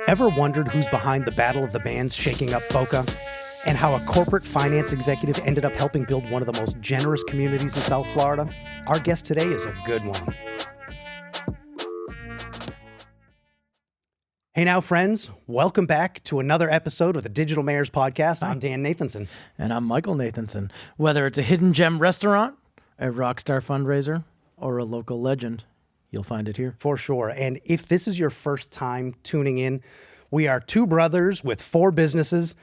Ever wondered who's behind the Battle of the Bands shaking up Boca? And how a corporate finance executive ended up helping build one of the most generous communities in South Florida? Our guest today is a good one. Hey now, friends. Welcome back to another episode of the Digital Mayors Podcast. I'm Dan Nathanson. And I'm Michael Nathanson. Whether it's a hidden gem restaurant, a rock star fundraiser, or a local legend, you'll find it here. For sure. And if this is your first time tuning in, we are two brothers with four businesses,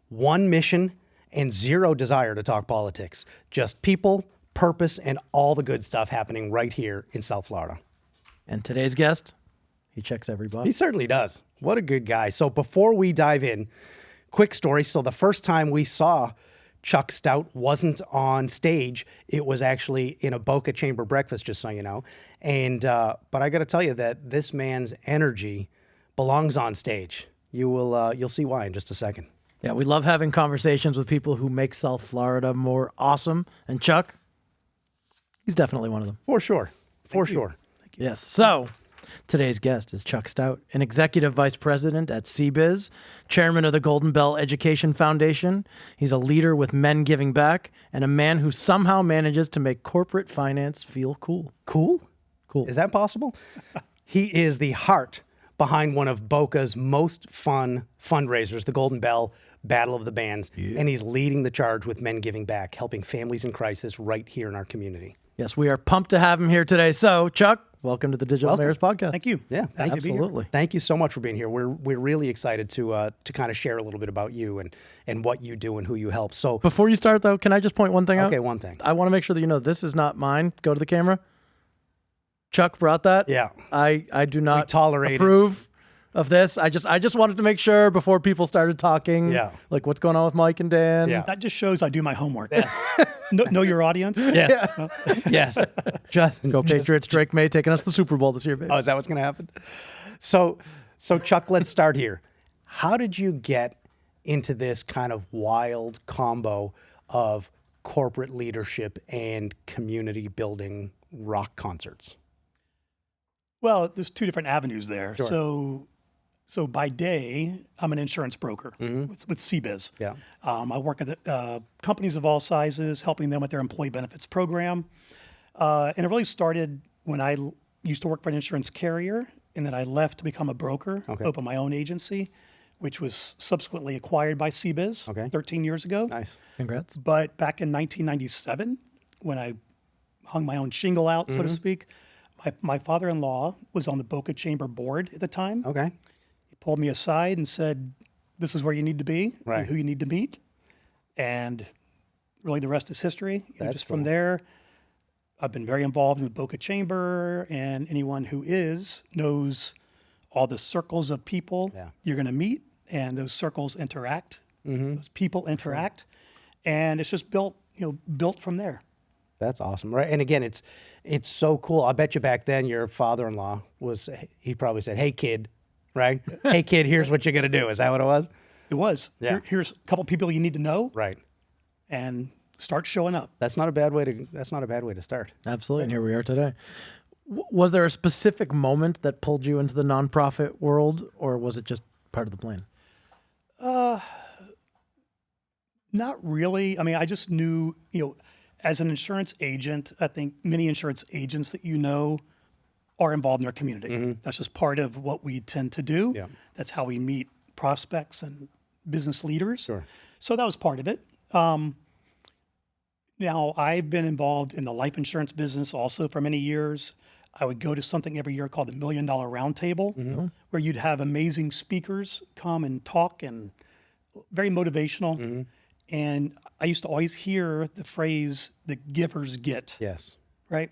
one mission, and zero desire to talk politics. Just people, purpose, and all the good stuff happening right here in South Florida. And today's guest, he checks every box. He certainly does. What a good guy. So before we dive in, quick story. So the first time we saw Chuck Stout wasn't on stage. It was actually in a Boca Chamber breakfast, just so you know. And but I got to tell you that this man's energy belongs on stage. You'll see why in just a second. Yeah, we love having conversations with people who make South Florida more awesome. And Chuck, he's definitely one of them. For sure. For sure. Thank you. Yes. So today's guest is Chuck Stout, an executive vice president at CBiz, chairman of the Golden Bell Education Foundation. He's a leader with Men Giving Back, and a man who somehow manages to make corporate finance feel cool. Cool? Cool. Is that possible? He is the heart behind one of Boca's most fun fundraisers, the Golden Bell Battle of the Bands. Yeah. And he's leading the charge with Men Giving Back, helping families in crisis right here in our community. Yes, we are pumped to have him here today. So, Chuck, welcome to the Digital Mayors Podcast. Thank you. Yeah, absolutely. Thank you so much for being here. We're really excited to kind of share a little bit about you and what you do and who you help. So before you start, though, can I just point one thing out? Okay, one thing. I want to make sure that you know this is not mine. Go to the camera. Chuck brought that. Yeah. I do not tolerate approve of this. I just wanted to make sure before people started talking. Yeah. Like what's going on with Mike and Dan. Yeah. That just shows I do my homework. Yes. know your audience. Yes. Yes. Go Patriots. Drake May taking us to the Super Bowl this year, baby. Oh, is that what's going to happen? So Chuck, let's start here. How did you get into this kind of wild combo of corporate leadership and community building rock concerts? Well, there's two different avenues there. Sure. So by day, I'm an insurance broker with CBiz. Yeah. I work at companies of all sizes, helping them with their employee benefits program. And it really started when I used to work for an insurance carrier, and then I left to become a broker, open my own agency, which was subsequently acquired by CBiz 13 years ago. Nice. Congrats. But back in 1997, when I hung my own shingle out, so to speak, my father-in-law was on the Boca Chamber board at the time. Okay. He pulled me aside and said, "This is where you need to be and who you need to meet." And really the rest is history. Just from there, I've been very involved in the Boca Chamber, and anyone who knows all the circles of people you're going to meet, and those circles interact. Those people interact, and it's just built from there. That's awesome, right? And again, it's so cool. I bet you back then your father-in-law he probably said, "Hey kid," right? "Hey kid, here's what you're gonna do." Is that what it was? It was. Yeah. Here's a couple people you need to know. Right. And start showing up. That's not a bad way to start. Absolutely. And here we are today. Was there a specific moment that pulled you into the nonprofit world, or was it just part of the plan? Not really. I mean, I just knew, as an insurance agent, I think many insurance agents that are involved in their community. That's just part of what we tend to do. Yeah. That's how we meet prospects and business leaders. Sure. So that was part of it. Now, I've been involved in the life insurance business also for many years. I would go to something every year called the $1 Million Roundtable, where you'd have amazing speakers come and talk, and very motivational. And I used to always hear the phrase, "the givers get." Yes. Right?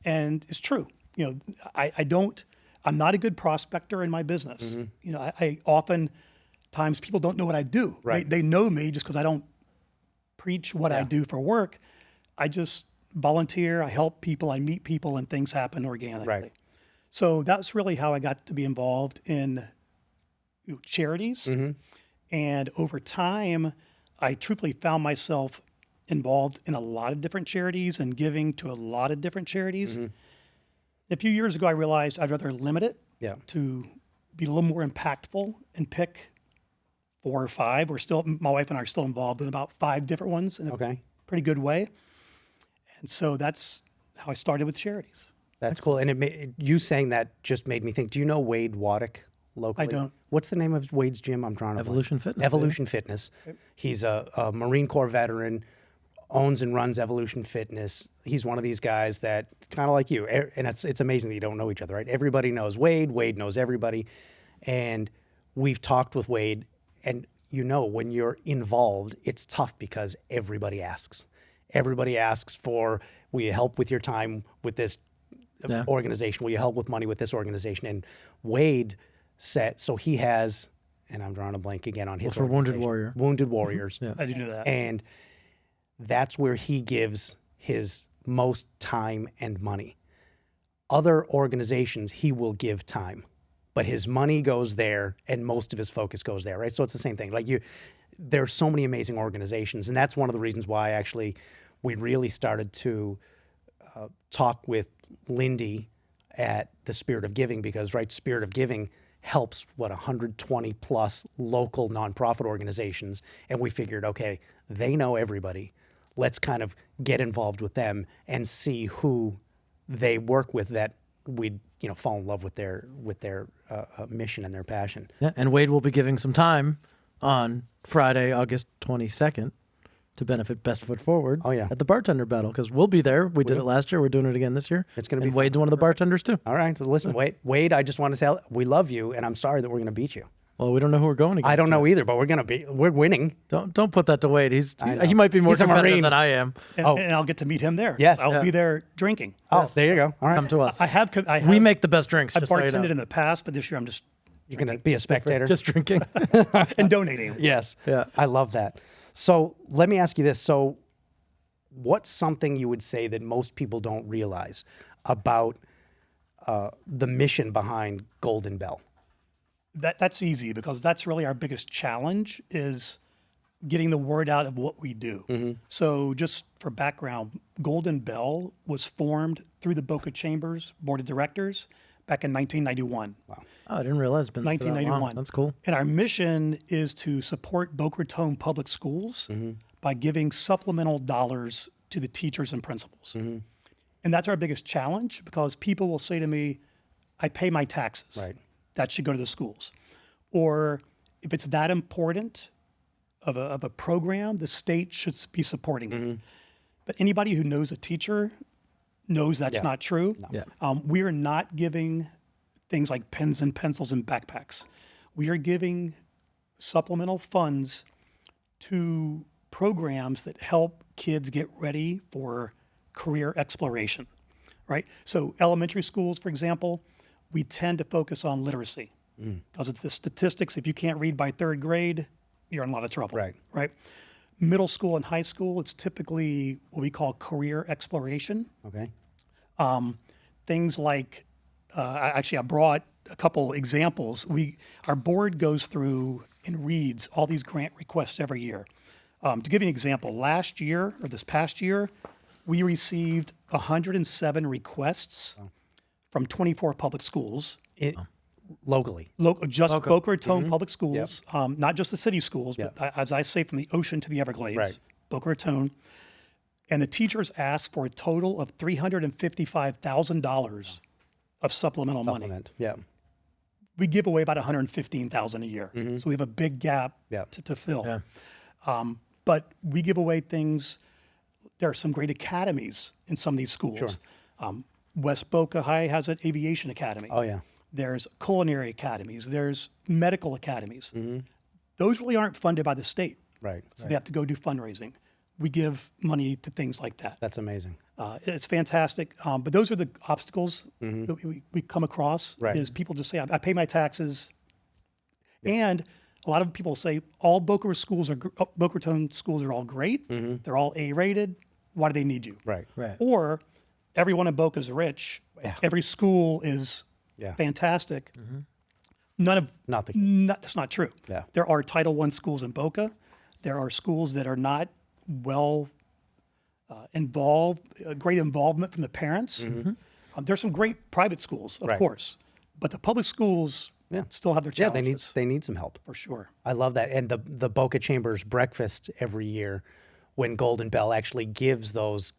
And it's true. I'm not a good prospector in my business. I oftentimes people don't know what I do. Right. They know me just because I don't preach what I do for work. I just volunteer, I help people, I meet people, and things happen organically. Right. So that's really how I got to be involved in charities. And over time, I truthfully found myself involved in a lot of different charities and giving to a lot of different charities. A few years ago, I realized I'd rather limit it to be a little more impactful and pick 4 or 5. My wife and I are still involved in about 5 different ones in a pretty good way. And so that's how I started with charities. That's cool. And you saying that just made me think, do you know Wade Waddick locally? I don't. What's the name of Wade's gym? I'm drawing a Evolution blank. Fitness. Evolution Fitness. He's a Marine Corps veteran, owns and runs Evolution Fitness. He's one of these guys that kind of like you. And it's amazing that you don't know each other, right? Everybody knows Wade. Wade knows everybody. And we've talked with Wade. And when you're involved, it's tough because everybody asks. Everybody asks for, will you help with your time with this organization? Will you help with money with this organization? And Wade said, so he has, and I'm drawing a blank again on his for Wounded Warrior. Wounded Warriors. Yeah. I do know that. And that's where he gives his most time and money. Other organizations, he will give time, but his money goes there and most of his focus goes there, right? So it's the same thing. Like there's so many amazing organizations, and that's one of the reasons why actually we really started to talk with Lindy at the Spirit of Giving, because Spirit of Giving helps 120 plus local nonprofit organizations, and we figured, okay, they know everybody. Let's kind of get involved with them and see who they work with that we'd fall in love with their mission and their passion. Yeah, and Wade will be giving some time on Friday, August 22nd, to benefit Best Foot Forward. Oh, yeah. At the bartender battle, because we'll be there. We did it last year. We're doing it again this year. It's going to be fun. Wade's one of the bartenders too. All right, so listen, Wade, I just want to tell we love you, and I'm sorry that we're going to beat you. Well, we don't know who we're going against. I don't know either, but we're winning. Don't put that to Wade. He might be more He's a competitive Marine. than I am. And I'll get to meet him there. Yes. I'll be there drinking. Oh, there you go. All right. Come to us. I have We make the best drinks. I've Just so you bartended know. in the past, but this year I'm just You're going to be a spectator. Just drinking. and donating. Yes. Yeah. I love that. So let me ask you this. So what's something you would say that most people don't realize about the mission behind Golden Bell? That's easy, because that's really our biggest challenge, is getting the word out of what we do. So just for background, Golden Bell was formed through the Boca Chamber's board of directors back in 1991. Oh, I didn't realize it's been 1991. That's cool. And our mission is to support Boca Raton public schools by giving supplemental dollars to the teachers and principals. And that's our biggest challenge, because people will say to me, I pay my taxes. Right. That should go to the schools. Or if it's that important of a program, the state should be supporting it. But anybody who knows a teacher knows that's not true. No. Yeah. We are not giving things like pens and pencils and backpacks. We are giving supplemental funds to programs that help kids get ready for career exploration, right? So elementary schools, for example, we tend to focus on literacy, because of the statistics. If you can't read by 3rd grade, you're in a lot of trouble. Right. Middle school and high school, it's typically what we call career exploration. Okay. Things like, I brought a couple examples. Our board goes through and reads all these grant requests every year. To give you an example, last year, or this past year, we received 107 requests from 24 public schools. Locally. Just Boca. Boca Raton public schools, not just the city schools, but as I say, from the ocean to the Everglades, Right. Boca Raton. And the teachers asked for a total of $355,000 of supplemental money. Supplement. Yeah. We give away about $115,000 a year, so we have a big gap to fill. Yeah. But we give away things. There are some great academies in some of these schools. Sure. West Boca High has an aviation academy. Oh, yeah. There's culinary academies. There's medical academies. Those really aren't funded by the state. Right. So they have to go do fundraising. We give money to things like that. That's amazing. It's fantastic. But those are the obstacles that we come across, Right. is people just say, I pay my taxes. And a lot of people say all Boca Raton schools are all great. They're all A-rated. Why do they need you? Right. Right. Or everyone in Boca is rich. Yeah. Every school is fantastic. That's not true. Yeah. There are Title I schools in Boca. There are schools that are not well involved, great involvement from the parents. There's some great private schools, of course, but the public schools still have their Yeah, challenges. they need some help. For sure. I love that. And the Boca Chambers breakfast every year, when Golden Bell actually gives those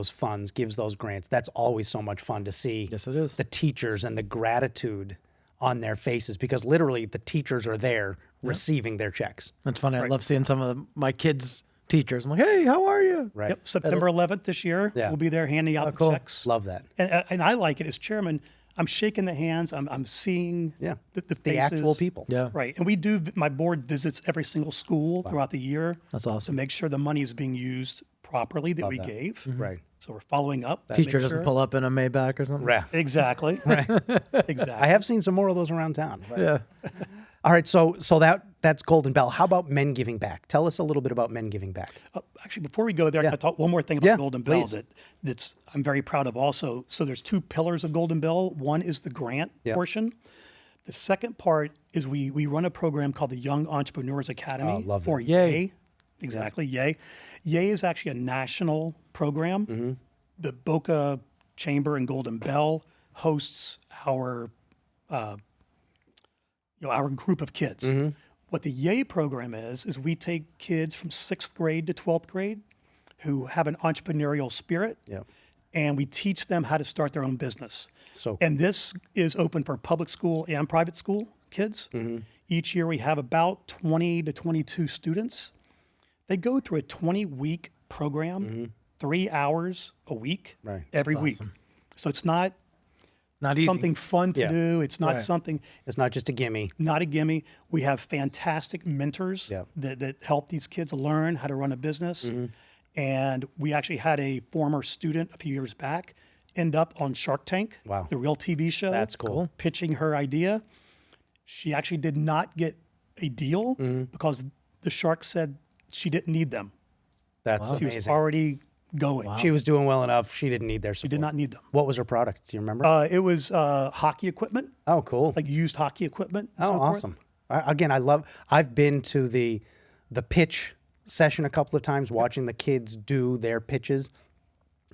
funds, gives those grants, that's always so much fun to see. Yes, it is. The teachers and the gratitude on their faces, because literally the teachers are there receiving their checks. That's funny. I love seeing some of my kids' teachers. I'm like, hey, how are you? Right. Yep. September 11th this year, we'll be there handing out the cool. checks. Love that. And I like it as chairman. I'm shaking the hands. I'm seeing the faces. The actual people. Yeah. Right. And my board visits every single school throughout the year. That's To awesome. make sure the money is being used properly that we that. gave. Right. So we're following up. to Teacher make doesn't sure. pull up in a Maybach or something. Right. Exactly. Right. Exactly. I have seen some more of those around town. But- Yeah. All right. So that's Golden Bell. How about Men Giving Back? Tell us a little bit about Men Giving Back. Actually, before we go there, I talk one more thing about Golden Bell please. that's I'm very proud of also. So there's two pillars of Golden Bell. One is the grant portion. The second part is we run a program called the Young Entrepreneurs Academy love for that. Yay. Exactly, Yay. Yay is actually a national program. The Boca Chamber and Golden Bell hosts our our group of kids. What the Yay program is we take kids from 6th grade to 12th grade who have an entrepreneurial spirit, Yep. and we teach them how to start their own business. So And this is open for public school and private school kids. Each year we have about 20 to 22 students. They go through a 20-week program, 3 hours a week, Right. every week. awesome. So it's not Not easy. something fun to Yeah. do. It's not Right. something, it's not just a gimme. not a gimme. We have fantastic mentors Yeah. that help these kids learn how to run a business. And we actually had a former student a few years back end up on Shark Tank, Wow. the real TV show. That's cool. Pitching her idea. She actually did not get a deal because the shark said she didn't need them. That's She was amazing. already going. She was doing well enough. She didn't need their support. She did not need them. What was her product? Do you remember? It was hockey equipment, Oh, cool. like used hockey equipment. and Oh, so forth. awesome. I've been to the pitch session a couple of times, watching the kids do their pitches.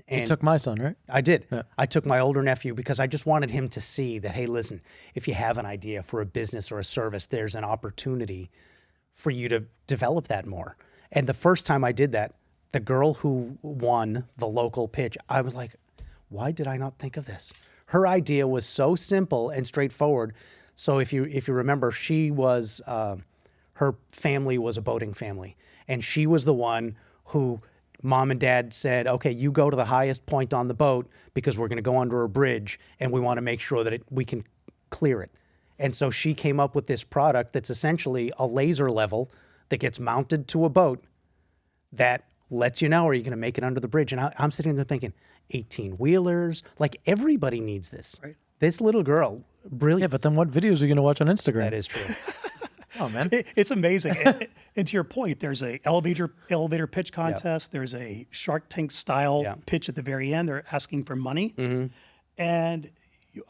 You And took my son, right? I did. I took my older nephew because I just wanted him to see that, hey, listen, if you have an idea for a business or a service, there's an opportunity for you to develop that more. And the first time I did that, the girl who won the local pitch, I was like, why did I not think of this? Her idea was so simple and straightforward. So if you remember, she was her family was a boating family, and she was the one who mom and dad said, okay, you go to the highest point on the boat because we're going to go under a bridge and we want to make sure that we can clear it. And so she came up with this product that's essentially a laser level that gets mounted to a boat that lets you know, are you going to make it under the bridge? And I'm sitting there thinking, 18-wheelers, like everybody needs this. Right. This little girl, brilliant. Yeah, but then what videos are you going to watch on Instagram? That is true. Oh, man. It's amazing. And to your point, there's a elevator pitch contest. There's a Shark Tank style pitch at the very end. They're asking for money. And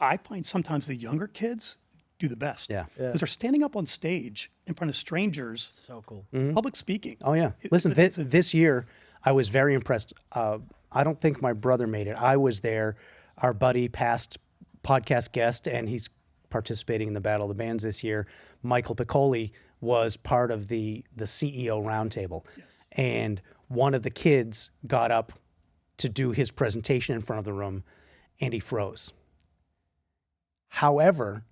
I find sometimes the younger kids do the best. Yeah. Because they're standing up on stage in front of strangers, So cool. public speaking. Oh, yeah. Listen, this year, I was very impressed. I don't think my brother made it. I was there. Our buddy, past podcast guest, and he's participating in the Battle of the Bands this year, Michael Piccoli, was part of the CEO roundtable. And one of the kids got up to do his presentation in front of the room, and he froze. However,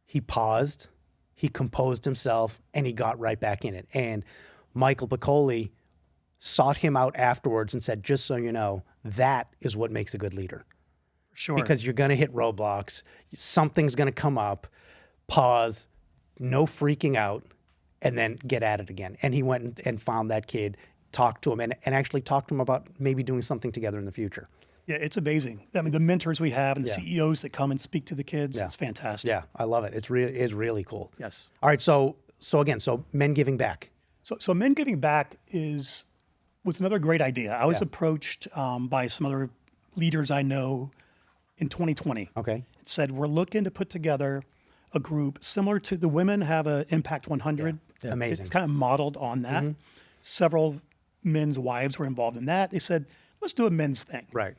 he paused, he composed himself, and he got right back in it. And Michael Piccoli sought him out afterwards and said, just so you know, that is what makes a good leader. Sure. Because you're going to hit roadblocks. Something's going to come up. Pause. No freaking out. And then get at it again. And he went and found that kid, talked to him, and actually talked to him about maybe doing something together in the future. Yeah, it's amazing. I mean, the mentors we have and the CEOs that come and speak to the kids, it's fantastic. Yeah, I love it. It's really cool. Yes. All right, so Men Giving Back. So Men Giving Back was another great idea. I was approached by some other leaders I know in 2020. Okay. It said, we're looking to put together a group similar to the women have a Impact 100. Yeah. Amazing. It's kind of modeled on that. Several men's wives were involved in that. They said, let's do a men's thing. Right.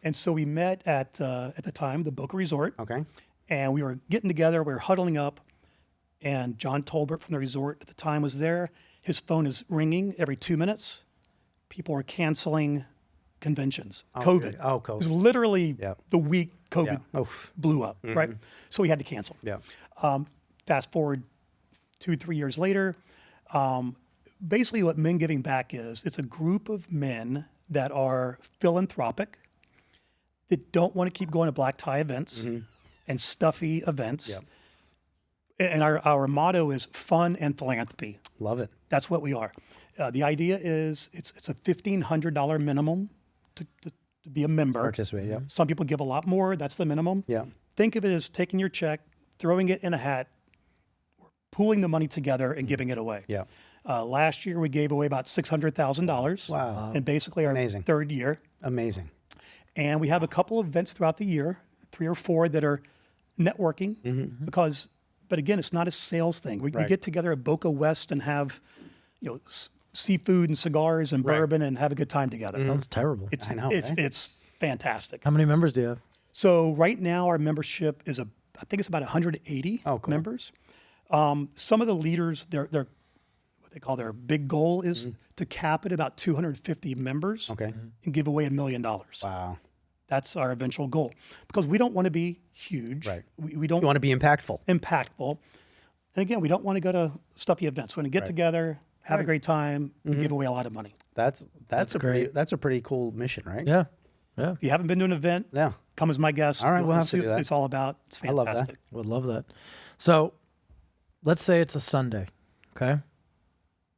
And so we met at the time, the Boca Resort. Okay. And we were getting together, we were huddling up, and John Tolbert from the resort at the time was there. His phone is ringing every 2 minutes. People are canceling conventions. COVID. Good. Oh, It was COVID. literally the week COVID Yeah. blew up, right? So we had to cancel. Yeah. Fast forward 2-3 years later, basically what Men Giving Back is, it's a group of men that are philanthropic, that don't want to keep going to black tie events and stuffy events. Yeah. And our motto is fun and philanthropy. Love it. That's what we are. The idea is it's a $1,500 minimum to be a member. Participate. Yeah. Some people give a lot more. That's the minimum. Yeah. Think of it as taking your check, throwing it in a hat, pooling the money together and giving it away. Yeah. Last year we gave away about $600,000. Wow. And basically our Amazing. third year. Amazing. And we have a couple of events throughout the year, 3 or 4 that are networking because, but again, it's not a sales thing. We get together at Boca West and have, seafood and cigars and bourbon and have a good time together. Sounds terrible. I know, right? It's fantastic. How many members do you have? So right now our membership is I think it's about 180 members. Some of the leaders, their what they call their big goal is to cap it about 250 members Okay. and give away $1 million. Wow. That's our eventual goal because we don't want to be huge. Right. We don't You want to be impactful. impactful. And again, we don't want to go to stuffy events. We want to get together, have a great time, and give away a lot of money. That's a great. that's a pretty cool mission, right? Yeah. Yeah. If you haven't been to an event, Yeah. come as my guest. All right, we'll have see to do what that. it's all about. It's I love that. fantastic. Would love that. So let's say it's a Sunday. Okay.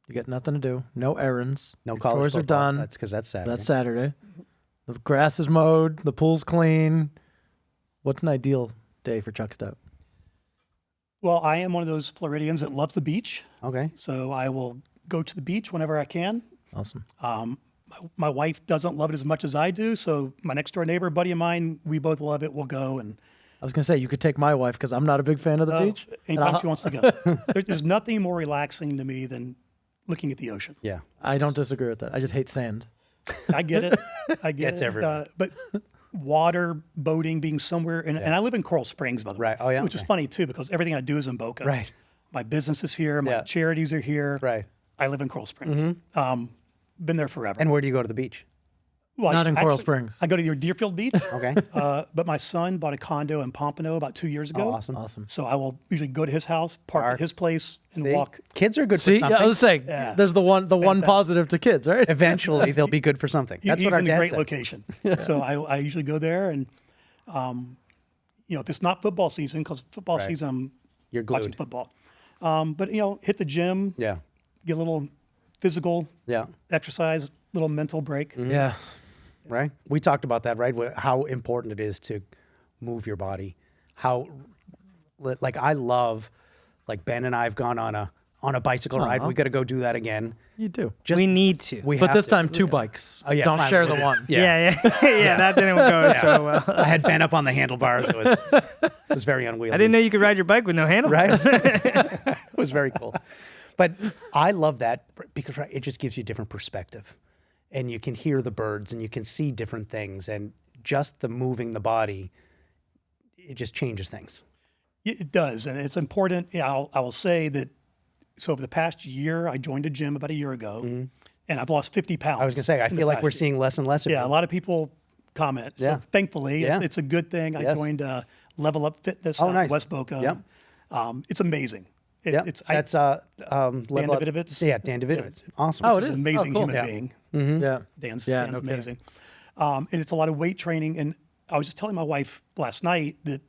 You got nothing to do. No errands. No Your college chores are football. done. That's because that's Saturday. That's Saturday. The grass is mowed. The pool's clean. What's an ideal day for Chuck Stout? Well, I am one of those Floridians that loves the beach. okay. So I will go to the beach whenever I can. Awesome. My wife doesn't love it as much as I do. So my next door neighbor, buddy of mine, we both love it. We'll go and I was going to say, you could take my wife because I'm not a big fan of the beach. anytime she wants to go. There's nothing more relaxing to me than looking at the ocean. Yeah. I don't disagree with that. I just hate sand. I get it. I get It's it. everywhere. But water, boating, being somewhere, and I live in Coral Springs, by the way. Right. Oh, yeah? Which is Okay. funny, too, because everything I do is in Boca. Right. My business is here. My Yeah. charities are here. Right. I live in Coral Springs. Been there forever. And where do you go to the beach? Well, Not in Coral actually, Springs. I go to your Deerfield Beach, Okay. but my son bought a condo in Pompano about 2 years ago. Oh, awesome. Awesome. So I will usually go to his house, park at his place, and See? walk. Kids are good See, for yeah, something. I was saying, Yeah. there's the one positive to kids, right? Eventually, they'll be good for something. That's He's what our in a dad great said. location. So I usually go there, and if it's not football season, because football Right. season You're I'm watching glued. football. But hit the gym, Yeah. get a little physical Yeah. exercise, little mental break. Yeah. Right. We talked about that, right? How important it is to move your body. I love, Ben and I have gone on a bicycle ride. We got to go do that again. You do. Just We need to. we But have this to. time, 2 bikes. Oh, yeah, Don't finally. share the one. yeah, that didn't go so well. I had Ben up on the handlebars. It was very unwieldy. I didn't know you could ride your bike with no handlebars. Right? It was very cool. But I love that because it just gives you different perspective. And you can hear the birds and you can see different things. And just the moving the body, it just changes things. It does, and it's important. I will say that. So over the past year, I joined a gym about a year ago, and I've lost 50 pounds. I was going to say, I in the feel like past we're year. seeing less and less of Yeah, a you. lot of people comment. So Yeah. thankfully, Yeah. it's a good thing. I Yes. joined Level Up Fitness Oh, out in nice. West Boca. Yep. It's amazing. Yep. It's That's Dan Level Up- Davidovitz. Yeah, Dan Davidovitz. Awesome. Oh, it He's is? an amazing Oh, cool. human Yeah. being. Yeah. Dan's Yeah, no kidding. amazing. And it's a lot of weight training. And I was just telling my wife last night that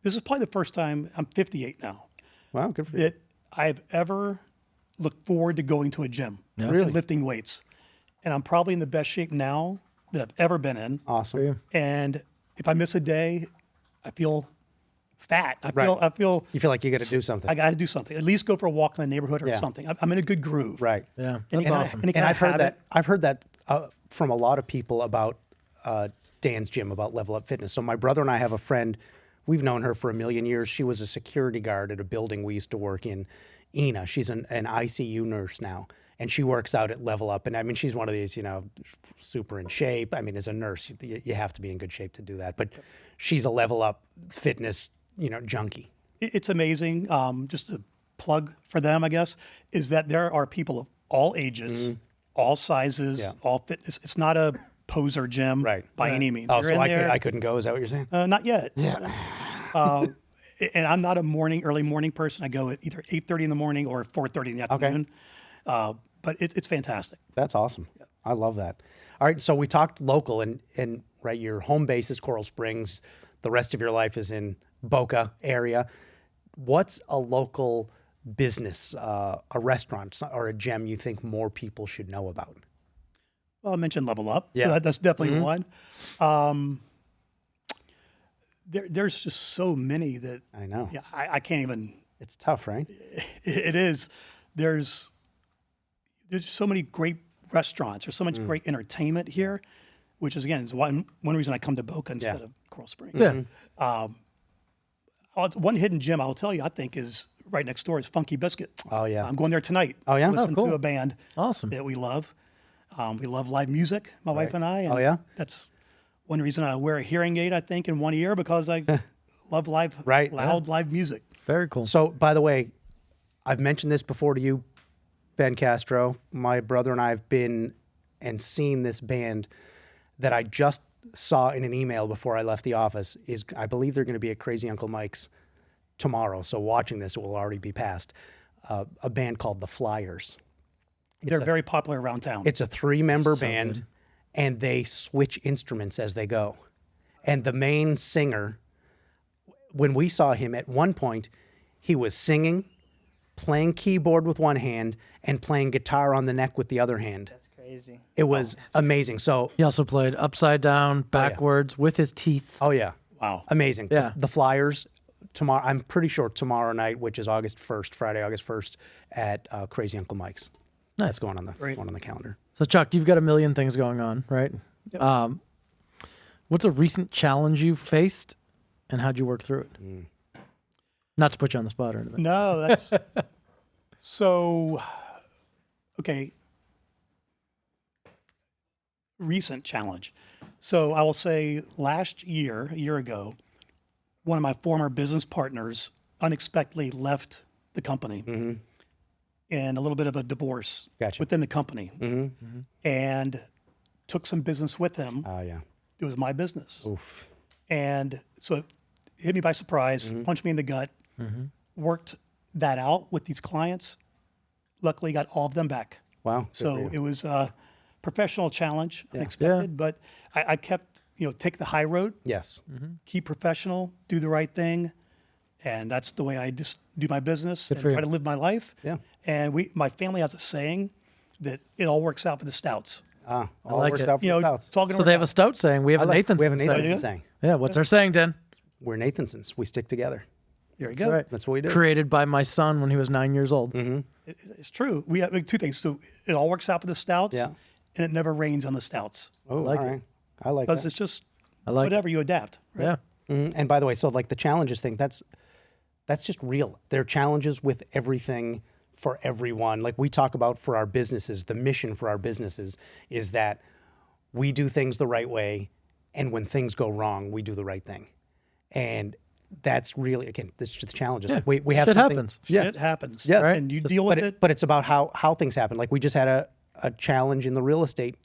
this is probably the first time, I'm 58 now, Wow, good for you. that I've ever looked forward to going to a gym, Really? lifting weights. And I'm probably in the best shape now that I've ever been in. Awesome. And if I miss a day, I feel fat. I Right. feel You feel like you got to do something. I got to do something. At least go for a walk in the neighborhood or Yeah. something. I'm in a good groove. Right. Yeah. And That's awesome. And, And I've heard that. I've heard that from a lot of people about Dan's gym, about Level Up Fitness. So my brother and I have a friend. We've known her for a million years. She was a security guard at a building we used to work in. Ina. She's an ICU nurse now, and she works out at Level Up. And I mean, she's one of these, super in shape. I mean, as a nurse, you have to be in good shape to do that. But she's a Level Up Fitness, junkie. It's amazing. Just to plug for them, I guess, is that there are people of all ages, all sizes, all fitness. It's not a poser gym by any means. Oh, You're so in there, I couldn't go? Is that what you're saying? not yet. Yeah. And I'm not a early morning person. I go at either 8:30 in the morning or 4:30 in the afternoon. But it's fantastic. That's awesome. I love that. All right, so we talked local, and right, your home base is Coral Springs. The rest of your life is in Boca area. What's a local business, a restaurant, or a gem you think more people should know about? Well, I mentioned Level Up. Yeah. So that's definitely one. There's just so many that I know. Yeah, I can't even. It's tough, right? It is. There's so many great restaurants. There's so much great entertainment here, which is, again, is one reason I come to Boca instead of Coral Springs. Yeah. One hidden gem I'll tell you, I think, is right next door is Funky Biscuit. Oh, yeah. I'm going there tonight. Oh, yeah? Listen cool. to a band Awesome. that we love. We love live music, my wife and I. And Oh, yeah? That's one reason I wear a hearing aid, I think, in one ear, because I love loud live music. Very cool. So, by the way, I've mentioned this before to you, Ben Castro. My brother and I have been and seen this band that I just saw in an email before I left the office. I believe they're going to be at Crazy Uncle Mike's tomorrow. So watching this, it will already be past. A band called The Flyers. They're very popular around town. It's a 3-member band, and they switch instruments as they go. And the main singer, when we saw him at one point, he was singing, playing keyboard with one hand, and playing guitar on the neck with the other hand. That's crazy. It was amazing. So, He also played upside down, backwards, with his teeth. oh yeah, Wow. amazing. Yeah. The Flyers tomorrow. I'm pretty sure tomorrow night, which is August 1st, Friday, August 1st, at Crazy Uncle Mike's. Nice. That's going on the calendar. So, Chuck, you've got a million things going on, right? Yep. What's a recent challenge you faced, and how'd you work through it? Not to put you on the spot or anything. No, that's so. Okay. Recent challenge. So I will say a year ago, one of my former business partners unexpectedly left the company in a little bit of a divorce within the company and took some business with him. Oh yeah. It was my business. Oof. And so it hit me by surprise, punched me in the gut, worked that out with these clients. Luckily, got all of them back. Wow. Good for So you. it was a professional challenge, unexpected, but I kept, take the high road, Yes. keep professional, do the right thing. And that's the way I just do my business and for try you. to live my life. Yeah. And my family has a saying that it all works out for the Stouts. All like works it. out for the Stouts. It's all going to So work they have out. a Stout saying. We have a Nathanson We have a saying. Nathanson saying. Yeah, what's our saying, Dan? We're Nathansons. We stick together. There you That's go. right. That's what we do. Created by my son when he was 9 years old. It's true. We have two things. So it all works out for the Stouts, Yeah. and it never rains on the Stouts. Oh, like all it. right. I like Because that. it's just I like whatever, you adapt. Right? Yeah. And by the way, so like the challenges thing, that's just real. There are challenges with everything for everyone. Like we talk about for our businesses, the mission for our businesses is that we do things the right way, and when things go wrong, we do the right thing. And that's really, again, this is just the challenges. Like we have Shit something. happens. Yes. It happens. Yes. And you deal with it. But it's about how things happen. Like we just had a challenge in the real estate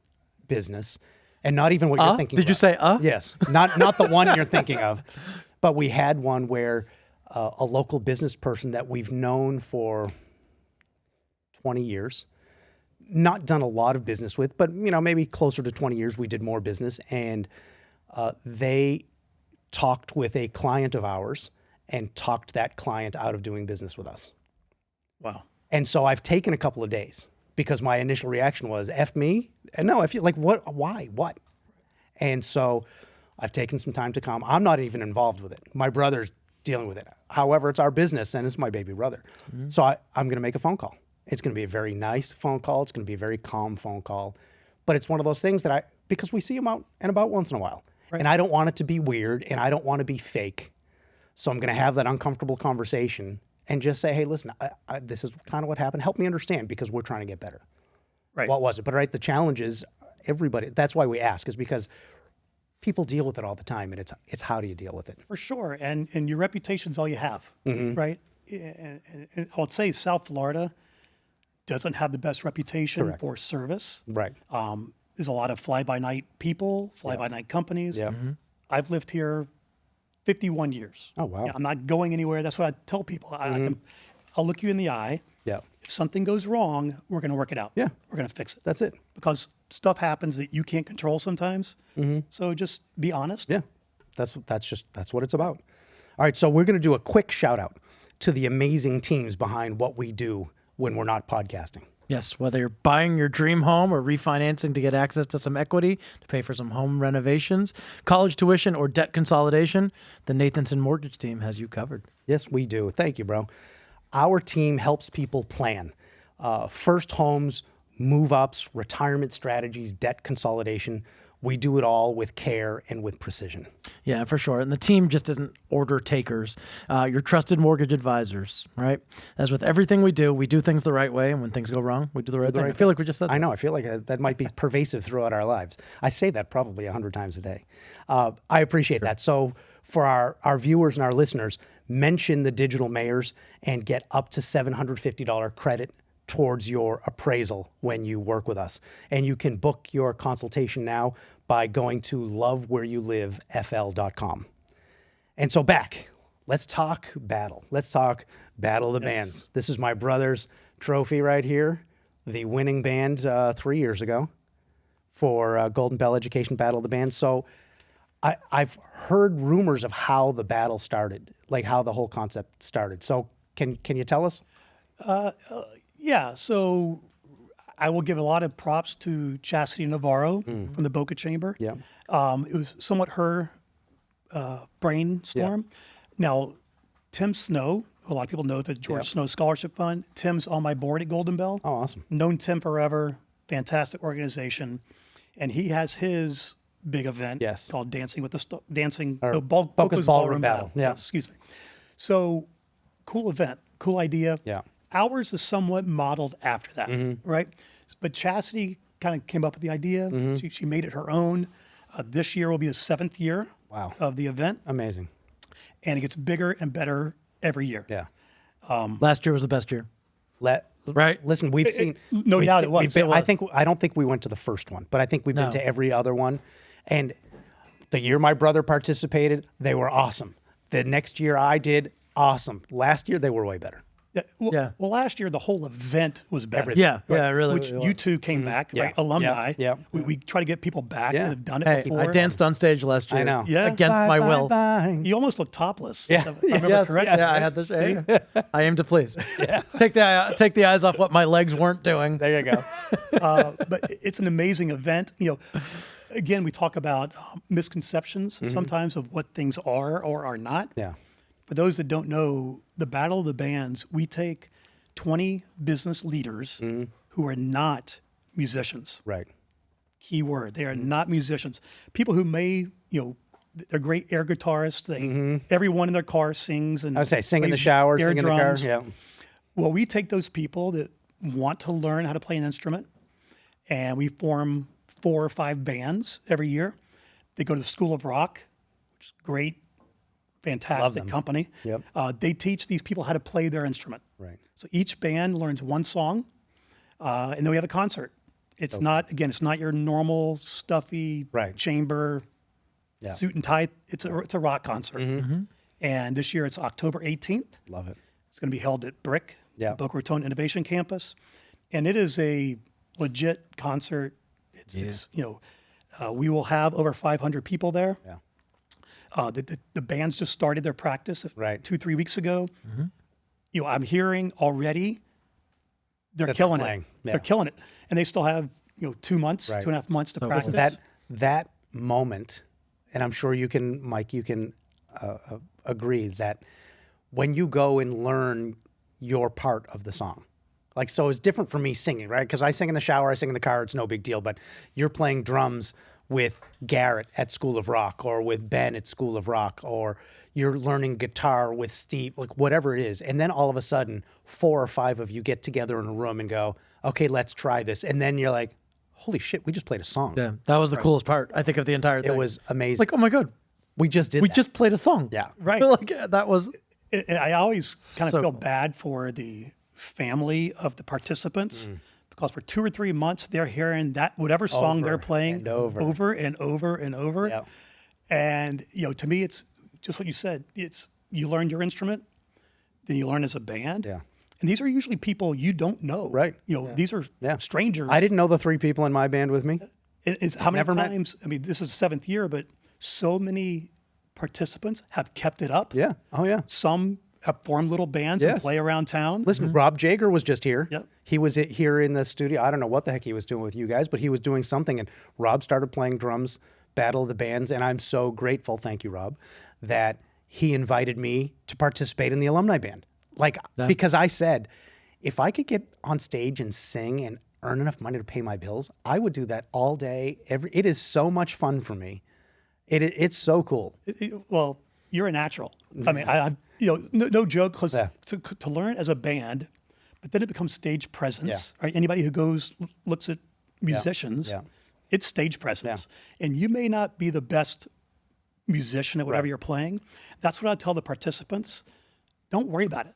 business, and not even what you're thinking. Did you about. say Yes, not the one you're thinking of, but we had one where a local business person that we've known for 20 years, not done a lot of business with, but maybe closer to 20 years, we did more business, and they talked with a client of ours and talked that client out of doing business with us. Wow. And so I've taken a couple of days because my initial reaction was, F me? And no, if you like, what, why, what? And so I've taken some time to calm. I'm not even involved with it. My brother's dealing with it. However, it's our business and it's my baby brother. So I'm going to make a phone call. It's going to be a very nice phone call. It's going to be a very calm phone call. But it's one of those things that because we see them out and about once in a while. And I don't want it to be weird and I don't want to be fake. So I'm going to have that uncomfortable conversation and just say, hey, listen, this is kind of what happened. Help me understand because we're trying to get better. Right. What was it? But right, the challenge is everybody, that's why we ask, is because people deal with it all the time and it's how do you deal with it? For sure. And your reputation's all you have, right? and I would say South Florida doesn't have the best reputation for service. Right. There's a lot of fly-by-night people, fly-by-night companies. Yeah. I've lived here 51 years. Oh, wow. I'm not going anywhere. That's what I tell people. I'll look you in the eye. Yeah. If something goes wrong, we're going to work it out. Yeah. We're going to fix it. That's it. Because stuff happens that you can't control sometimes. So just be honest. Yeah. That's what it's about. All right. So we're going to do a quick shout out to the amazing teams behind what we do when we're not podcasting. Yes, whether you're buying your dream home or refinancing to get access to some equity to pay for some home renovations, college tuition, or debt consolidation, the Nathanson Mortgage Team has you covered. Yes, we do. Thank you, bro. Our team helps people plan first homes, move-ups, retirement strategies, debt consolidation. We do it all with care and with precision. Yeah, for sure. And the team just isn't order takers. You're trusted mortgage advisors, right? As with everything we do things the right way. And when things go wrong, we do the right thing. I feel like we just said that. I know. I feel like that might be pervasive throughout our lives. I say that probably 100 times a day. I appreciate that. So for our viewers and our listeners, mention the Digital Mayors and get up to $750 credit towards your appraisal when you work with us. And you can book your consultation now by going to lovewhereyoulive.fl.com. And so let's talk battle. Let's talk Battle of the Bands. This is my brother's trophy right here, the winning band 3 years ago for Golden Bell Education Battle of the Bands. So I've heard rumors of how the battle started, like how the whole concept started. So can you tell us? Yeah, so I will give a lot of props to Chastity Navarro from the Boca Chamber. Yeah. It was somewhat her brainstorm. Now, Tim Snow, who a lot of people know the George Snow Scholarship Fund, Tim's on my board at Golden Bell. Oh, awesome. Known Tim forever, fantastic organization. And he has his big event called Dancing with the Boca's Ballroom Battle. Yeah. Excuse me. So, cool event, cool idea. Yeah. Ours is somewhat modeled after that, right? But Chastity kind of came up with the idea. She made it her own. This year will be the 7th year of the event. Amazing. And it gets bigger and better every year. Yeah. Last year was the best year. Right? Listen, we've seen. No doubt it was. I don't think we went to the first one, but I think we've been to every other one. And the year my brother participated, they were awesome. The next year I did, awesome. Last year they were way better. Well, last year the whole event was better. Yeah, really. Which you two came back, right? Alumni. Yeah. We try to get people back that have done it before. I danced on stage last year. I know. Yeah. Against my will. You almost looked topless. Yeah. If I remember correctly. Yeah, I had the. I aim to please. Take the eyes off what my legs weren't doing. There you go. But it's an amazing event. Again, we talk about misconceptions sometimes of what things are or are not. Yeah. For those that don't know, the Battle of the Bands, we take 20 business leaders who are not musicians. Right. Key word, they are not musicians. People who may, they're great air guitarists. Everyone in their car sings and I would say sing in the plays shower, air sing in the car. drums. Yeah. Well, we take those people that want to learn how to play an instrument, and we form 4 or 5 bands every year. They go to the School of Rock, which is great. Fantastic company. Yep. They teach these people how to play their instrument. Right. So each band learns one song, and then we have a concert. It's not your normal stuffy chamber suit and tie. It's a rock concert. And this year it's October 18th. Love it. It's going to be held at Brick, Boca Raton Innovation Campus, and it is a legit concert. It's we will have over 500 people there. Yeah. The bands just started their practice 2-3 weeks ago. I'm hearing already they're killing it. Yeah. They're killing it, and they still have 2 months, 2.5 months to practice. That moment, and I'm sure Mike, you can agree that when you go and learn your part of the song, so it's different from me singing, right? Because I sing in the shower, I sing in the car, it's no big deal. But you're playing drums with Garrett at School of Rock, or with Ben at School of Rock, or you're learning guitar with Steve, whatever it is. And then all of a sudden, 4 or 5 of you get together in a room and go, okay, let's try this. And then you're like, holy shit, we just played a song. Yeah, that was the coolest part, I think, of the entire thing. It was amazing. Oh my God. We just did We that. just played a song. Yeah. Right. That was... And I always kind of feel bad for the family of the participants because for 2 or 3 months they're hearing that whatever song they're playing over and over and over. Yep. And to me, it's just what you said. It's you learn your instrument, then you learn as a band. Yeah. And these are usually people you don't know. Right. These are strangers. I didn't know the 3 people in my band with me. It's how many Never met. times? I mean, this is the 7th year, but so many participants have kept it up. Yeah. Oh, yeah. Some have formed little bands and play around town. Listen, Rob Jager was just here. Yep. He was here in the studio. I don't know what the heck he was doing with you guys, but he was doing something. And Rob started playing drums, Battle of the Bands. And I'm so grateful, thank you, Rob, that he invited me to participate in the alumni band. Because I said, if I could get on stage and sing and earn enough money to pay my bills, I would do that all day. It is so much fun for me. It's so cool. Well, you're a natural. I mean, no joke, because to learn as a band, but then it becomes stage presence. Right? Anybody who looks at musicians, it's stage presence. And you may not be the best musician at whatever you're playing. That's what I tell the participants. Don't worry about it.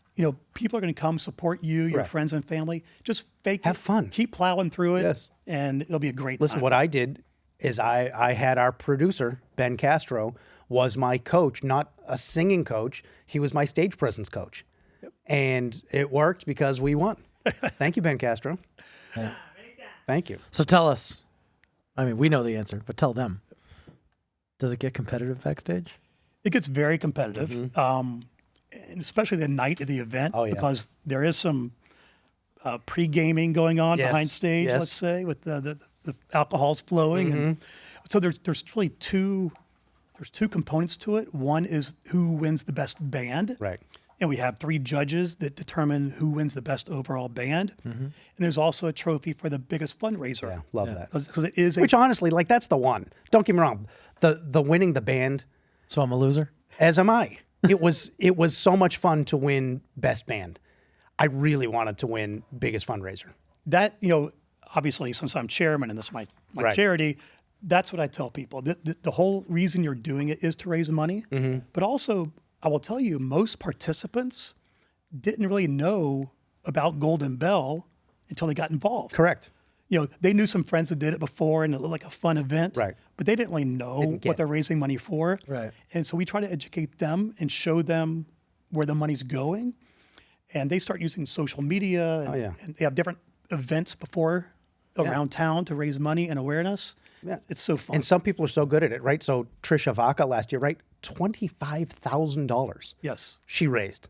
People are going to come support you, your friends and family. Just Have fun. Keep plowing through it, and it'll be a great time. Listen, what I did is I had our producer, Ben Castro, was my coach, not a singing coach. He was my stage presence coach. And it worked because we won. Thank you, Ben Castro. Thank you. So tell us, I mean, we know the answer, but tell them. Does it get competitive backstage? It gets very competitive. And especially the night of the event, because there is some pre-gaming going on behind stage, let's say, with the alcohol's flowing. And so there's really two components to it. One is who wins the best band. Right. And we have 3 judges that determine who wins the best overall band. And there's also a trophy for the biggest fundraiser. Yeah, love that. Because it is Which honestly, that's the one. Don't get me wrong. The winning the band. So I'm a loser? As am I. It was so much fun to win best band. I really wanted to win biggest fundraiser. That, obviously, since I'm chairman and this is my charity, that's what I tell people. The whole reason you're doing it is to raise money. But also, I will tell you, most participants didn't really know about Golden Bell until they got involved. Correct. They knew some friends that did it before and it looked like a fun event. Right. But they didn't really know what they're raising money for. Right. And so we try to educate them and show them where the money's going. And they start using social media. And they have different events around town to raise money and awareness. Yeah. It's so fun. And some people are so good at it, right? So Trisha Vaca last year, right? $25,000. Yes. She raised.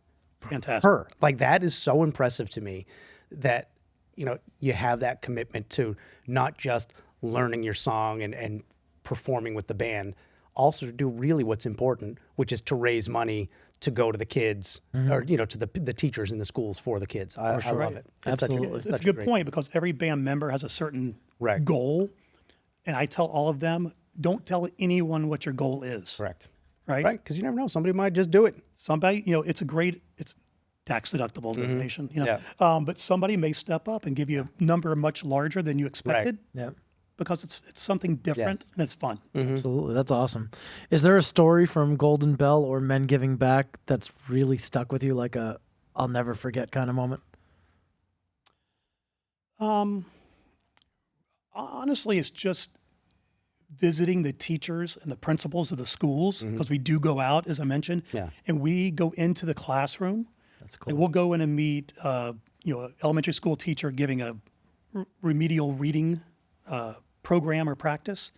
Fantastic. Her. That is so impressive to me that, you have that commitment to not just learning your song and performing with the band, also to do really what's important, which is to raise money to go to the kids or, to the teachers in the schools for the kids. I love it. Absolutely. It's a good point because every band member has a certain goal. And I tell all of them, don't tell anyone what your goal is. Correct. Right? Right. Because you never know. Somebody might just do it. Somebody, it's tax deductible donation, but somebody may step up and give you a number much larger than you expected. Yeah. Because it's something different and it's fun. Absolutely. That's awesome. Is there a story from Golden Bell or Men Giving Back that's really stuck with you, like a I'll never forget kind of moment? Honestly, it's just visiting the teachers and the principals of the schools because we do go out, as I mentioned, and we go into the classroom. That's cool. And we'll go in and meet, an elementary school teacher giving a remedial reading program or practice,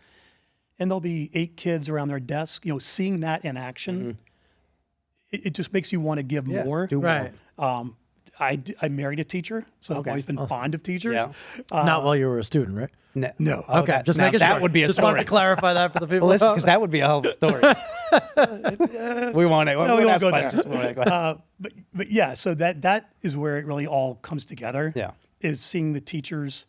and there'll be 8 kids around their desk. Seeing that in action, it just makes you want to give more. Do right. I married a teacher, so I've always been fond of teachers. Yeah. Not while you were a student, right? No. Okay, just making sure. That would be a just story. wanted to clarify that for the people. Well, because that would be a hell of a story. We want it. No, we won't go questions. there. But yeah, so that is where it really all comes together. Yeah. Is seeing the teachers,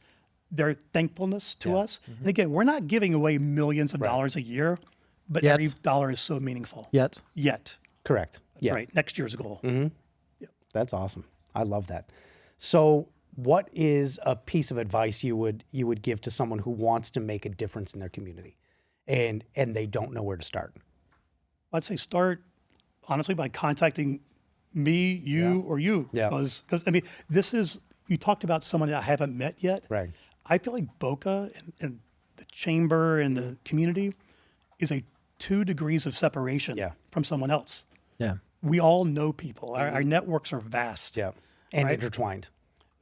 their thankfulness to us. And again, we're not giving away millions of dollars a year, but Yet. every dollar is so meaningful. Yet. Correct. Yeah. Right. Next year's goal. That's awesome. I love that. So what is a piece of advice you would give to someone who wants to make a difference in their community and they don't know where to start? I'd say start honestly by contacting me, you, or you. Yeah. Because I mean, you talked about someone that I haven't met yet. Right. I feel like Boca and the chamber and the community is a 2 degrees of separation from someone else. Yeah. We all know people. Our networks are vast. Yeah. And Right? intertwined.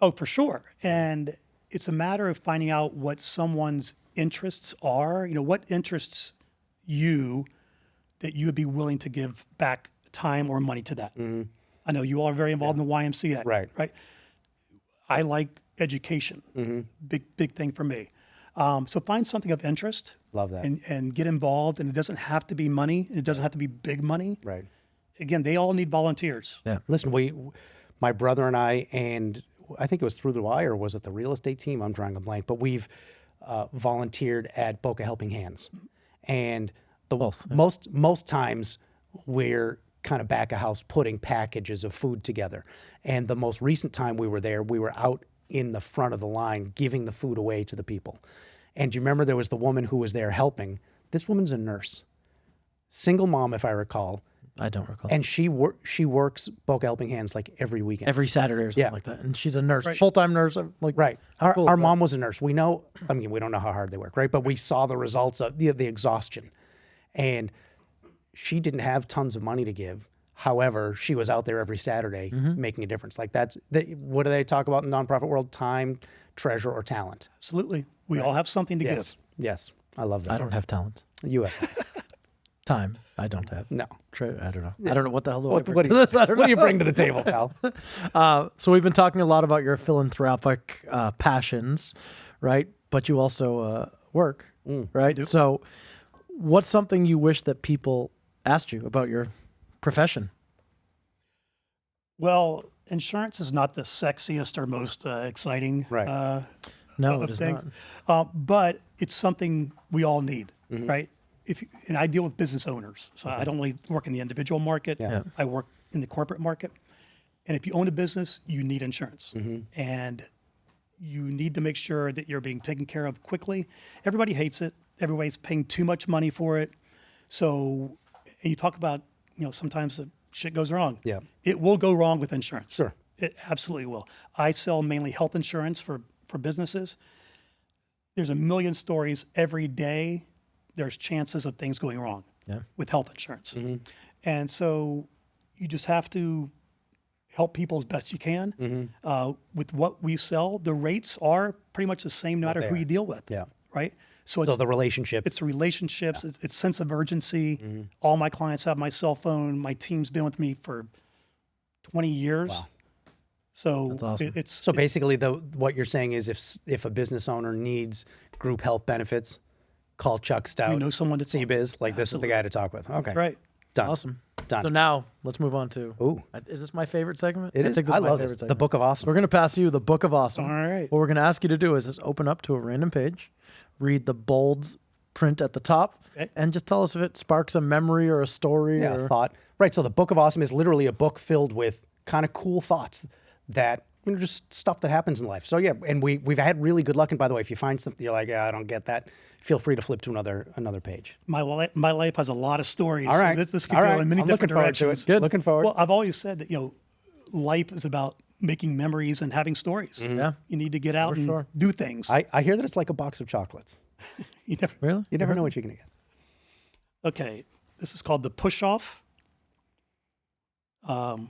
Oh, for sure. And it's a matter of finding out what someone's interests are. You know, what interests you that you would be willing to give back time or money to that. I know you all are very involved in the YMCA. Right. Right. I like education. Big thing for me. So find something of interest. Love that. And get involved. And it doesn't have to be money. It doesn't have to be big money. Right. Again, they all need volunteers. Yeah. Listen, my brother and I, and I think it was through the Y, or was it the real estate team? I'm drawing a blank, but we've volunteered at Boca Helping Hands. And Both. most times we're kind of back of house putting packages of food together. And the most recent time we were there, we were out in the front of the line giving the food away to the people. And do you remember there was the woman who was there helping? This woman's a nurse, single mom, if I recall. I don't recall. And she works Boca Helping Hands like every weekend. Every Saturday or something like that. And she's a nurse, Right. full-time nurse. Like, Right. how Our, cool our is that? mom was a nurse. We know, I mean, we don't know how hard they work, right? But we saw the results of the exhaustion. And she didn't have tons of money to give. However, she was out there every Saturday making a difference. Like what do they talk about in the nonprofit world? Time, treasure, or talent. Absolutely. We all have something to Yes. Yes. I love that. I don't have talent. You have. Time, I don't have. No. I don't know. I don't know what the hell do I What bring do to you- this. I don't What do you know. bring to the table, pal? So we've been talking a lot about your philanthropic passions, right? But you also work, right? So what's something you wish that people asked you about your profession? Well, insurance is not the sexiest or most exciting Right. No, of it is things, not. but it's something we all need, right? And I deal with business owners, so I don't really work in the individual market. Yeah. I work in the corporate market, and if you own a business, you need insurance, and you need to make sure that you're being taken care of quickly. Everybody hates it. Everybody's paying too much money for it. So, and you talk about, sometimes the shit goes wrong. Yeah. It will go wrong with insurance. Sure. It absolutely will. I sell mainly health insurance for businesses. There's a million stories every day. There's chances of things going wrong with health insurance. And so you just have to help people as best you can. With what we sell, the rates are pretty much the same no matter who you deal with. Yeah. Right? So it's So the relationship. it's relationships, it's sense of urgency. All my clients have my cell phone. My team's been with me for 20 years. Wow. So That's awesome. it's So basically, what you're saying is, if a business owner needs group health benefits, call Chuck Stout. we know someone to talk to. CBiz. Like this is the guy to talk with. Okay, That's right. done. Awesome. Done. So now let's move on to. Ooh, Is this my favorite segment? it is. think this I is my love favorite this. The segment. Book of Awesome. We're going to pass you the Book of Awesome. All right. What we're going to ask you to do is just open up to a random page, read the bold print at the top, Okay. and just tell us if it sparks a memory or a story. Yeah, or... thought. Right. So the Book of Awesome is literally a book filled with kind of cool thoughts that, just stuff that happens in life. So yeah, and we've had really good luck. And by the way, if you find something you're like, I don't get that, feel free to flip to another page. My life has a lot of stories. All right. So this could All go right. in many I'm different looking forward to directions. it. Good. Looking forward. Well, I've always said that life is about making memories and having stories. Yeah. You need to get out and sure. do things. I hear that it's like a box of chocolates. You never, Really? You never know what you're gonna get. Okay, this is called the push off. Am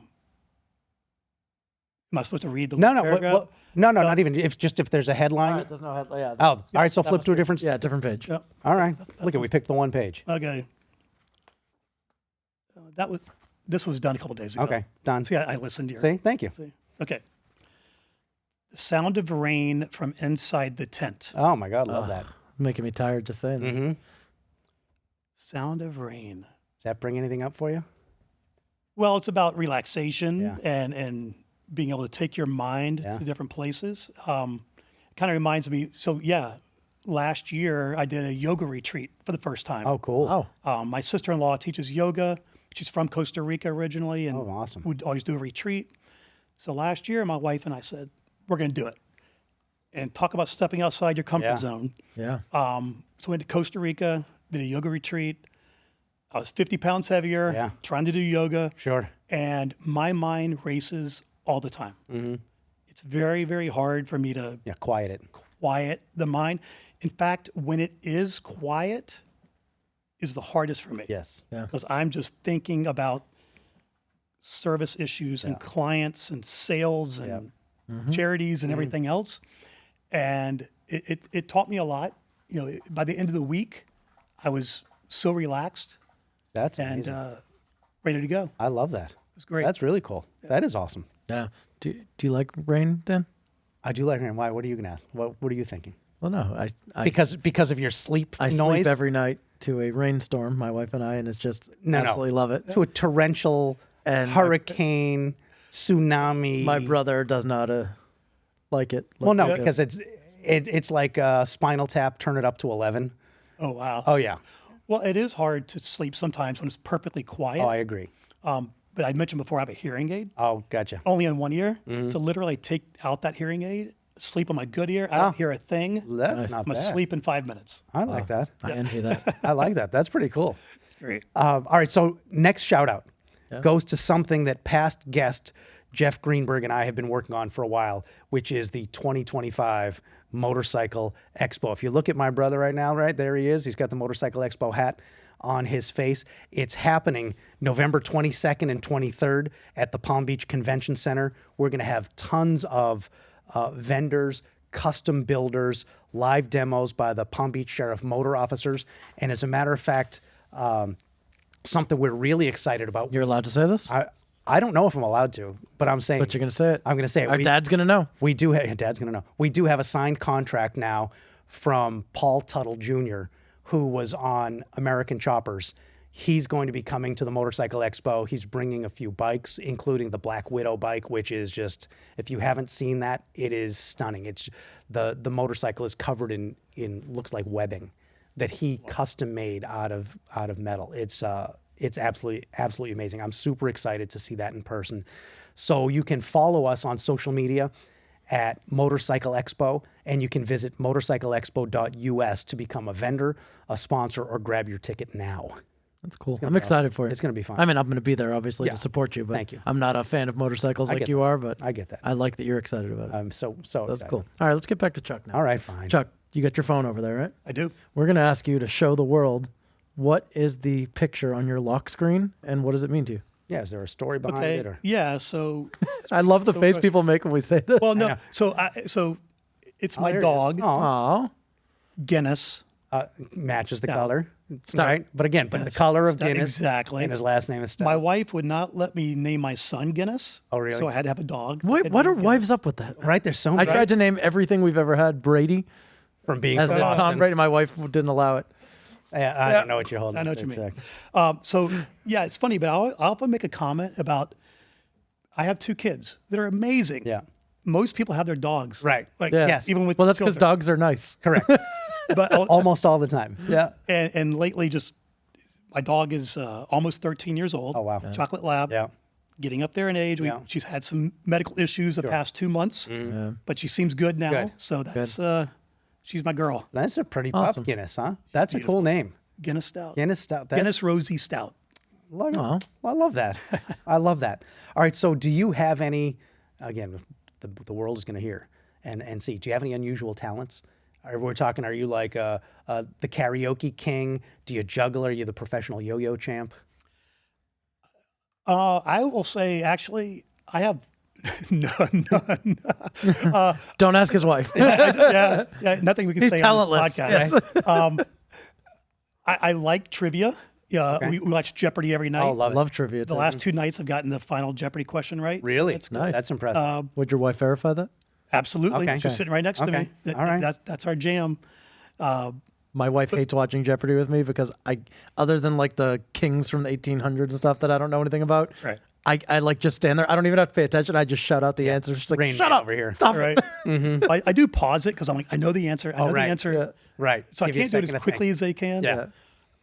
I supposed to read the No, paragraph? no, not even. If there's a headline. There's no head. Yeah. Oh, all right. So flip to a different. Yeah, different page. Yeah. All right. Look at we picked the one page. Okay. This was done a couple days ago. Okay, done. See, I listened to your. See, thank you. See. Okay. The sound of rain from inside the tent. Oh my God, love that. Making me tired just saying that. Mm-hmm. Sound of rain. Does that bring anything up for you? Well, it's about relaxation Yeah. and being able to take your mind Yeah. to different places. Kind of reminds me. So yeah, last year I did a yoga retreat for the first time. Oh, cool. Oh, My sister-in-law teaches yoga. She's from Costa Rica originally, and Oh, awesome. would always do a retreat. So last year, my wife and I said, we're going to do it. And talk about stepping outside your comfort Yeah. zone. yeah. So we went to Costa Rica, did a yoga retreat. I was 50 pounds heavier, Yeah. trying to do yoga. Sure. and my mind races all the time. It's very, very hard for me to quiet it. quiet the mind. In fact, when it is quiet, is the hardest for me. Yes. Because I'm just thinking about service issues and clients and sales and charities and everything else. And it taught me a lot. You know, by the end of the week, I was so relaxed That's and amazing. ready to go. I love that. It's great. That's really cool. That is awesome. Yeah. Do you like rain, Dan? I do like rain. Why? What are you going to ask? What are you thinking? Well, no. Because of your sleep I noise? sleep every night to a rainstorm, my wife and I, and it's just absolutely love it. To a torrential And hurricane, tsunami. My brother does not like it. Well, no, because it's like Spinal Tap, turn it up to 11. Oh, wow. Oh, yeah. Well, it is hard to sleep sometimes when it's perfectly quiet. Oh, I agree. But I mentioned before I have a hearing aid, Oh, gotcha. only in one ear. So literally I take out that hearing aid, sleep on my good ear. I don't hear a thing. That's not I'm bad. asleep in 5 minutes. I like that. I envy that. I like that. That's pretty cool. It's great. All right, so next shout out goes to something that past guest Jeff Greenberg and I have been working on for a while, which is the 2025 Motorcycle Expo. If you look at my brother right now, right there he is. He's got the Motorcycle Expo hat on his face. It's happening November 22nd and 23rd at the Palm Beach Convention Center. We're going to have tons of vendors, custom builders, live demos by the Palm Beach Sheriff motor officers. And as a matter of fact, something we're really excited about. You're allowed to say this? I don't know if I'm allowed to, but I'm saying. But you're going to say it. I'm going to say it. Our dad's going to know. We do have, Dad's going to know. We do have a signed contract now from Paul Tuttle Jr., who was on American Choppers. He's going to be coming to the Motorcycle Expo. He's bringing a few bikes, including the Black Widow bike, which is just, if you haven't seen that, it is stunning. It's the motorcycle is covered in looks like webbing that he custom made out of metal. It's absolutely amazing. I'm super excited to see that in person. So you can follow us on social media at Motorcycle Expo, and you can visit motorcycleexpo.us to become a vendor, a sponsor, or grab your ticket now. That's cool. I'm excited for it. It's going to be fun. I mean, I'm going to be there, obviously, to support you. But Thank you. I'm not a fan of motorcycles like get you are, but I get that. I like that you're excited about it. I'm so That's excited. cool. All right, let's get back to Chuck now. All right, fine. Chuck, you got your phone over there, right? I do. We're going to ask you to show the world what is the picture on your lock screen and what does it mean to you? Yeah, is there a story behind Okay. it? Or? Yeah. So, I love the face people make when we say this. well, no. So it's my there it is. dog, Oh, Aw. Guinness. matches the Stout. color. Stout. Right? But again, the color of Stout, Guinness. exactly. And his last name is Stout. My wife would not let me name my son Guinness. Oh, really? So I had to have a dog. What are wives up with that? Right? There's so I many. tried to name everything we've ever had Brady From being as from in Tom Boston. Brady. My wife didn't allow it. I don't know what you're holding. I know up what you there, mean. Chuck. So yeah, it's funny, but I'll often make a comment about. I have 2 kids that are amazing. Yeah. Most people have their dogs. Right. Like, Yeah. Yes. even with Well, that's because children. dogs are nice. Correct. But Almost all the time. Yeah. and lately, just my dog is almost 13 years old. Oh, wow. Chocolate lab. Yeah. Getting up there in age. Yeah. She's had some medical issues the past 2 months, but she seems good now. Good. So that's she's my girl. That's a pretty Awesome. pup, Guinness, huh? That's a cool name. Guinness Stout. Guinness Stout. That's, Guinness Rosie Stout. I love that. I love that. All right. So do you have any, again, the world is going to hear and see, do you have any unusual talents? We're talking, are you like the karaoke king? Do you juggle? Are you the professional yo-yo champ? I will say, actually, I have none. Don't ask his wife. Yeah, nothing we can He's say talentless. on this podcast. Yes. I like trivia. Yeah, we watch Jeopardy every night. Oh, love it. Love trivia. The too. last 2 nights, I've gotten the final Jeopardy question right. so Really? that's Nice. That's impressive. Would your wife verify that? absolutely. Okay. She's sitting right next to Okay. me. All right. That's our jam. My wife hates watching Jeopardy with me because other than like the kings from the 1800s and stuff that I don't know anything about, Right. I like just stand there. I don't even have to pay attention. I just shout out the answers. She's like, Rain shut Man up over here. Stop Right. it. I do pause it because I'm like, I know the answer. I know right. the answer. Yeah. Right. So Give I you a can't do it second as to quickly think. as they can. Yeah.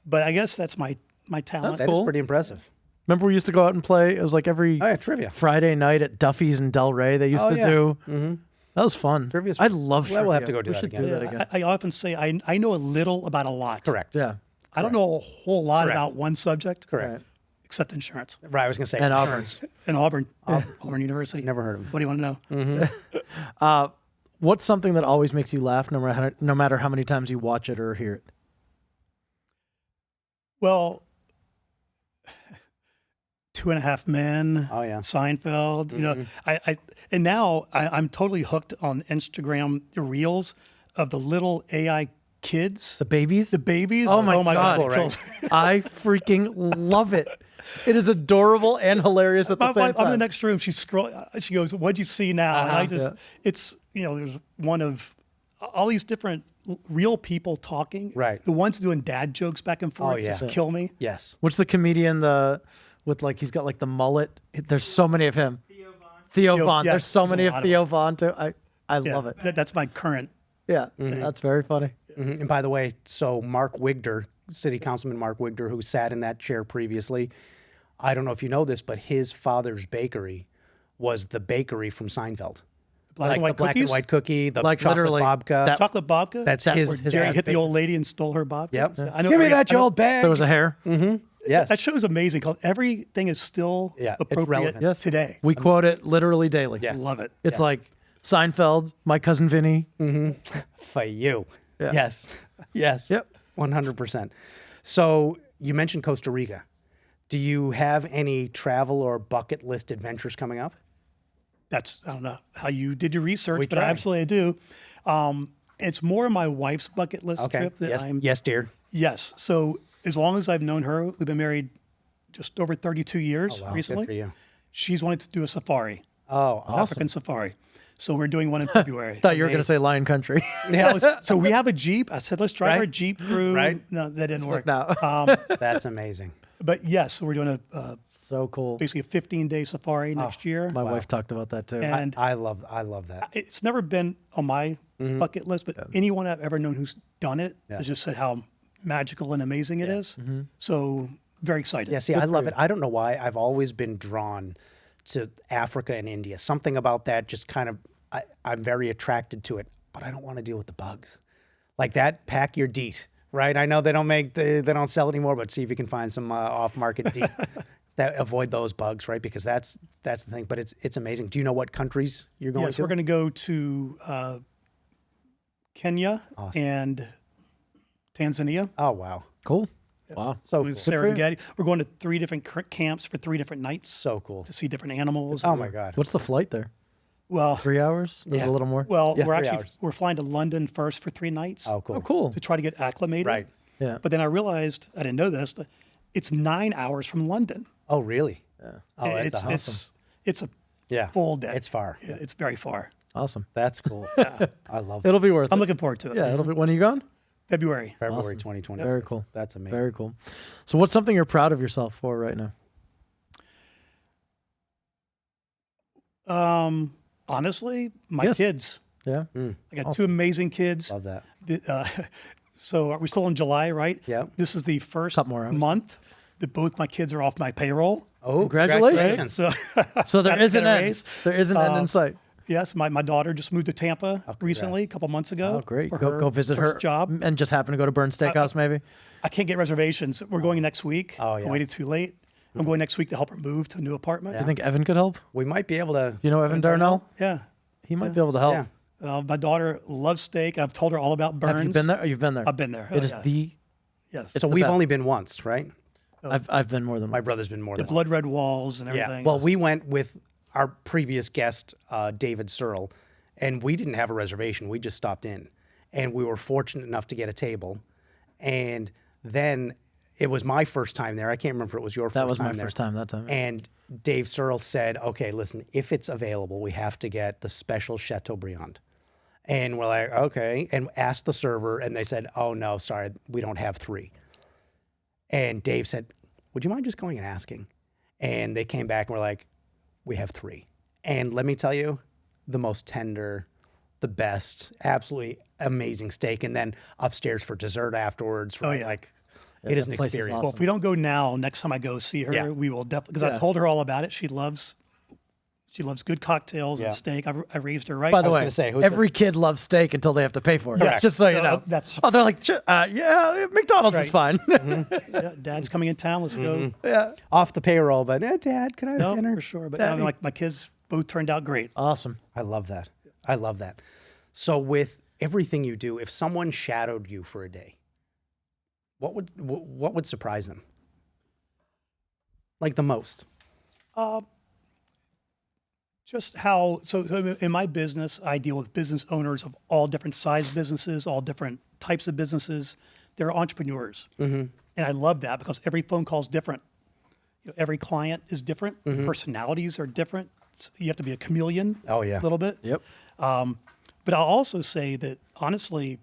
But I guess that's my talent. That is cool. pretty impressive. Remember we used to go out and play? It was like every Oh, yeah, trivia. Friday night at Duffy's and Del Rey. They used Oh, to yeah. do. That was fun. Trivia's- I love Well, trivia. we'll have to go do we that should again. do that again. I often say I know a little about a lot. Correct. Yeah. I don't know a whole lot Correct. about one subject. Correct. except insurance. Right, I was going to say And Auburn. insurance. In Auburn, Auburn University. Never heard of him. What do you want to know? What's something that always makes you laugh, no matter how many times you watch it or hear it? Well, 2.5 Men. Oh, yeah. Seinfeld. You know, and now I'm totally hooked on Instagram reels of the little AI kids. The babies? The babies. Oh my God. Right. I freaking love it. It is adorable and hilarious at the My same wife, time. I'm in the next room. She goes, "What'd you see now?" And I just, it's, you know, there's one of all these different real people talking. Right. The ones doing dad jokes back and forth just kill me. Yes. What's the comedian with like he's got like the mullet? There's so many of him. Theo Vaughn. yes, There's so there's a many of lot of Theo Vaughn too. I Yeah, love it. That's my current. Yeah, that's very funny. And by the way, so Mark Wigder, City Councilman Mark Wigder, who sat in that chair previously, I don't know if you know this, but his father's bakery was the bakery from Seinfeld. Black and white the black cookies? and white cookie, the Like chocolate literally babka. that- Chocolate babka. That's that his. was his Jerry dad's hit the bakery. old lady and stole her babka. Yep. I know, Give me that, you old bag. There was a hair. Yes. That show's amazing because everything is still Yeah, it's appropriate relevant. Yes. today. We quote it literally daily. Yes. Love it. It's like Seinfeld, My Cousin Vinny. For you. Yeah. Yes. Yes. Yep. 100%. So you mentioned Costa Rica. Do you have any travel or bucket list adventures coming up? I don't know how you did your research, We but tried. absolutely I do. It's more my wife's bucket list Okay. trip that Yes. I'm. Yes, dear. Yes. So as long as I've known her, we've been married just over 32 years Wow. recently. Good for you. She's wanted to do a safari, Oh, awesome. African safari. So we're doing one in February. Thought you were going to say Lion Country. So we have a Jeep. I said, let's drive our Jeep through. Right. No, that didn't work. now. That's amazing. But yes, so we're doing So cool. basically a 15-day safari next year. My wife talked about that too. And I love that. it's never been on my bucket list, but anyone I've ever known who's done it has just said how magical and amazing it is. So very excited. Yeah, see, I love it. I don't know why. I've always been drawn to Africa and India. Something about that just kind of, I'm very attracted to it, but I don't want to deal with the bugs. Like that, pack your DEET, right? I know they don't sell it anymore, but see if you can find some off-market DEET that avoid those bugs, right? Because that's the thing. But it's amazing. Do you know what countries you're going Yes, to? we're going to go to Kenya and Tanzania. Oh, wow. Cool. Wow. So With cool. Serengeti. We're going to 3 different camps for 3 different nights So cool. to see different animals. Oh, my God. What's the flight there? Well, 3 hours? There's Yeah. a little more. well, Yeah, we're 3 actually hours. we're flying to London first for 3 nights Oh, cool. Oh, cool. to try to get acclimated. Right. Yeah. But then I realized I didn't know this. It's 9 hours from London. Oh, really? Oh, that's it's awesome. it's a Yeah. full day. It's far. It's very far. Awesome. That's cool. I love It'll be worth I'm it. looking forward to it. Yeah. It'll be. When are you going? February. February 2020. Very cool. That's amazing. Very cool. So, what's something you're proud of yourself for right now? Honestly, my Yes. kids. Yeah. I got 2 amazing kids. Love that. So are we still in July, right? Yeah. This is the first Couple more hours. month that both my kids are off my payroll. Oh, Congratulations. So So there Got is an a end. raise. There is an end in sight. yes, my daughter just moved to Tampa recently, a couple months ago. Oh, great. for Go visit her first job. and just happen to go to Burns Steakhouse, maybe. I can't get reservations. We're going next week. Oh, yeah. I waited too late. I'm going next week to help her move to a new apartment. Do you think Evan could help? We might be able to. You know Evan Darnell? Yeah. He might be able to help. Yeah. My daughter loves steak. I've told her all about Burns. Have you been there? Oh, you've been there. I've been there. It is yeah. the. Yes. So the we've best. only been once, right? I've been more than My once. brother's been more than Blood red walls and Yeah. everything. Well, we went with our previous guest, David Searle, and we didn't have a reservation. We just stopped in, and we were fortunate enough to get a table. And then it was my first time there. I can't remember if it was your first time. That was my there. first time that time. And Dave Searle said, "Okay, listen, if it's available, we have to get the special Chateaubriand." And we're like, "Okay," and asked the server, and they said, "Oh no, sorry, we don't have 3." And Dave said, "Would you mind just going and asking?" And they came back and were like, "We have 3." And let me tell you, the most tender, the best, absolutely amazing steak. And then upstairs for dessert afterwards. Right? yeah. Like, it is that an place is experience. awesome. Well, if we don't go now, next time I go see her, Yeah. we will definitely, because I Yeah. told her all about it. She loves She loves good cocktails and steak. I raised her right. By the was way, gonna say, who's every kid loves steak until they have to pay for it. Yeah. Just so you know. That's Oh, they're like, yeah, McDonald's is fine. yeah, Dad's coming in town. Let's go. Yeah. Off the payroll, but Dad, can I have No, dinner? for sure. But I mean, like my kids both turned out great. Awesome. I love that. I love that. So with everything you do, if someone shadowed you for a day, what would surprise them? Like the most? Just how, so in my business, I deal with business owners of all different size businesses, all different types of businesses. They're entrepreneurs. And I love that because every phone call is different. Every client is different. Personalities are different. So you have to be a chameleon Oh, yeah. a little bit. Yep. But I'll also say that, honestly,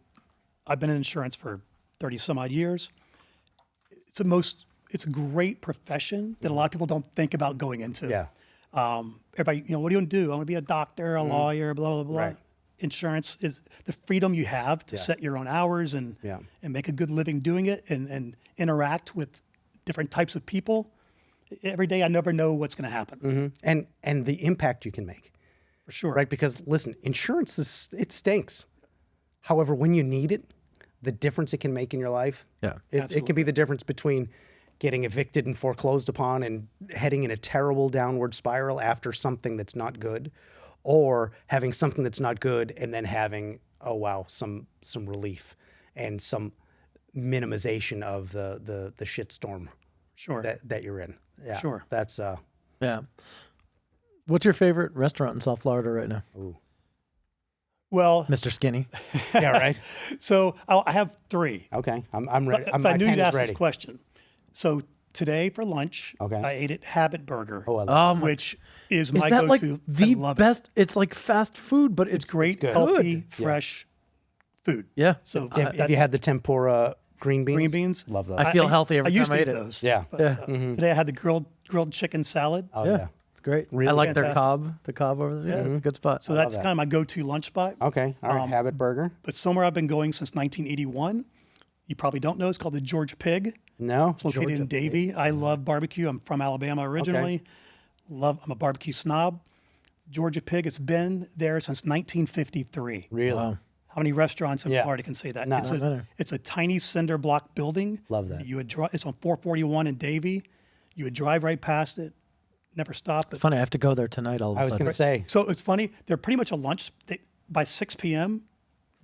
I've been in insurance for 30 some odd years. It's a great profession that a lot of people don't think about going into. Yeah. Everybody, what do you want to do? I want to be a doctor, a lawyer, blah, blah, blah. Right. Insurance is the freedom you have to set your own hours and make a good living doing it and interact with different types of people. Every day, I never know what's going to happen. And the impact you can make, For sure. right? Because listen, insurance it stinks. However, when you need it, the difference it can make in your life, Yeah. it can be the difference between getting evicted and foreclosed upon and heading in a terrible downward spiral after something that's not good, or having something that's not good and then having, oh wow, some relief and some minimization of the shitstorm Sure. that you're in. Yeah. Sure. That's Yeah. What's your favorite restaurant in South Florida right now? Well, Mr. Skinny. yeah, right. so I have three. Okay. I'm ready. So My I knew pen you'd is ask ready. this question. So today for lunch, Okay. I ate at Habit Burger, Oh, I love which is Is my that like go-to. the I love best? It's like fast food, but it's It's great, good. healthy, fresh food. Yeah. So Have you that's had the tempura green beans? green beans. Love those. I feel healthy every I used time I to eat eat it. those. Yeah. But, Yeah. Today I had the grilled chicken salad. Oh Yeah. yeah. It's great. I Really like their fantastic. the cob over there. Yeah, it's a good spot. So that's that. kind of my go-to lunch spot. Okay. All right. Habit Burger. But somewhere I've been going since 1981. You probably don't know. It's called the Georgia Pig. No. It's located in Davie. I love barbecue. I'm from Alabama originally. I'm a barbecue snob. Georgia Pig. It's been there since 1953. Really. Wow. How many restaurants in Yeah. Florida can say that? No. It's, Not many. it's a tiny cinder block building. Love that. You would drive. It's on 441 in Davie. You would drive right past it, never stop. It's funny. I have to go there tonight all of a I was sudden. going to say. So it's funny. They're pretty much a lunch. By 6 p.m.,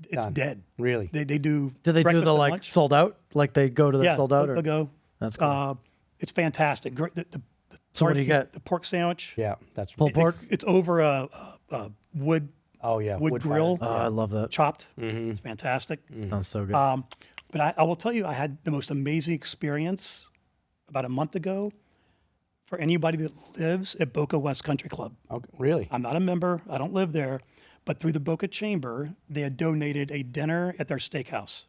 it's dead. Really. They do. Do they do breakfast the and like lunch. sold out? Like they go to the Yeah, sold out? they'll Or? go. That's cool. It's fantastic. Great. So what do you get? The pork sandwich. Yeah. That's Pulled pork? It's over a wood Oh yeah. wood grill. Oh, I love that. chopped. It's fantastic. Sounds so good. But I will tell you, I had the most amazing experience about a month ago for anybody that lives at Boca West Country Club. Okay. Really. I'm not a member. I don't live there. But through the Boca Chamber, they had donated a dinner at their steakhouse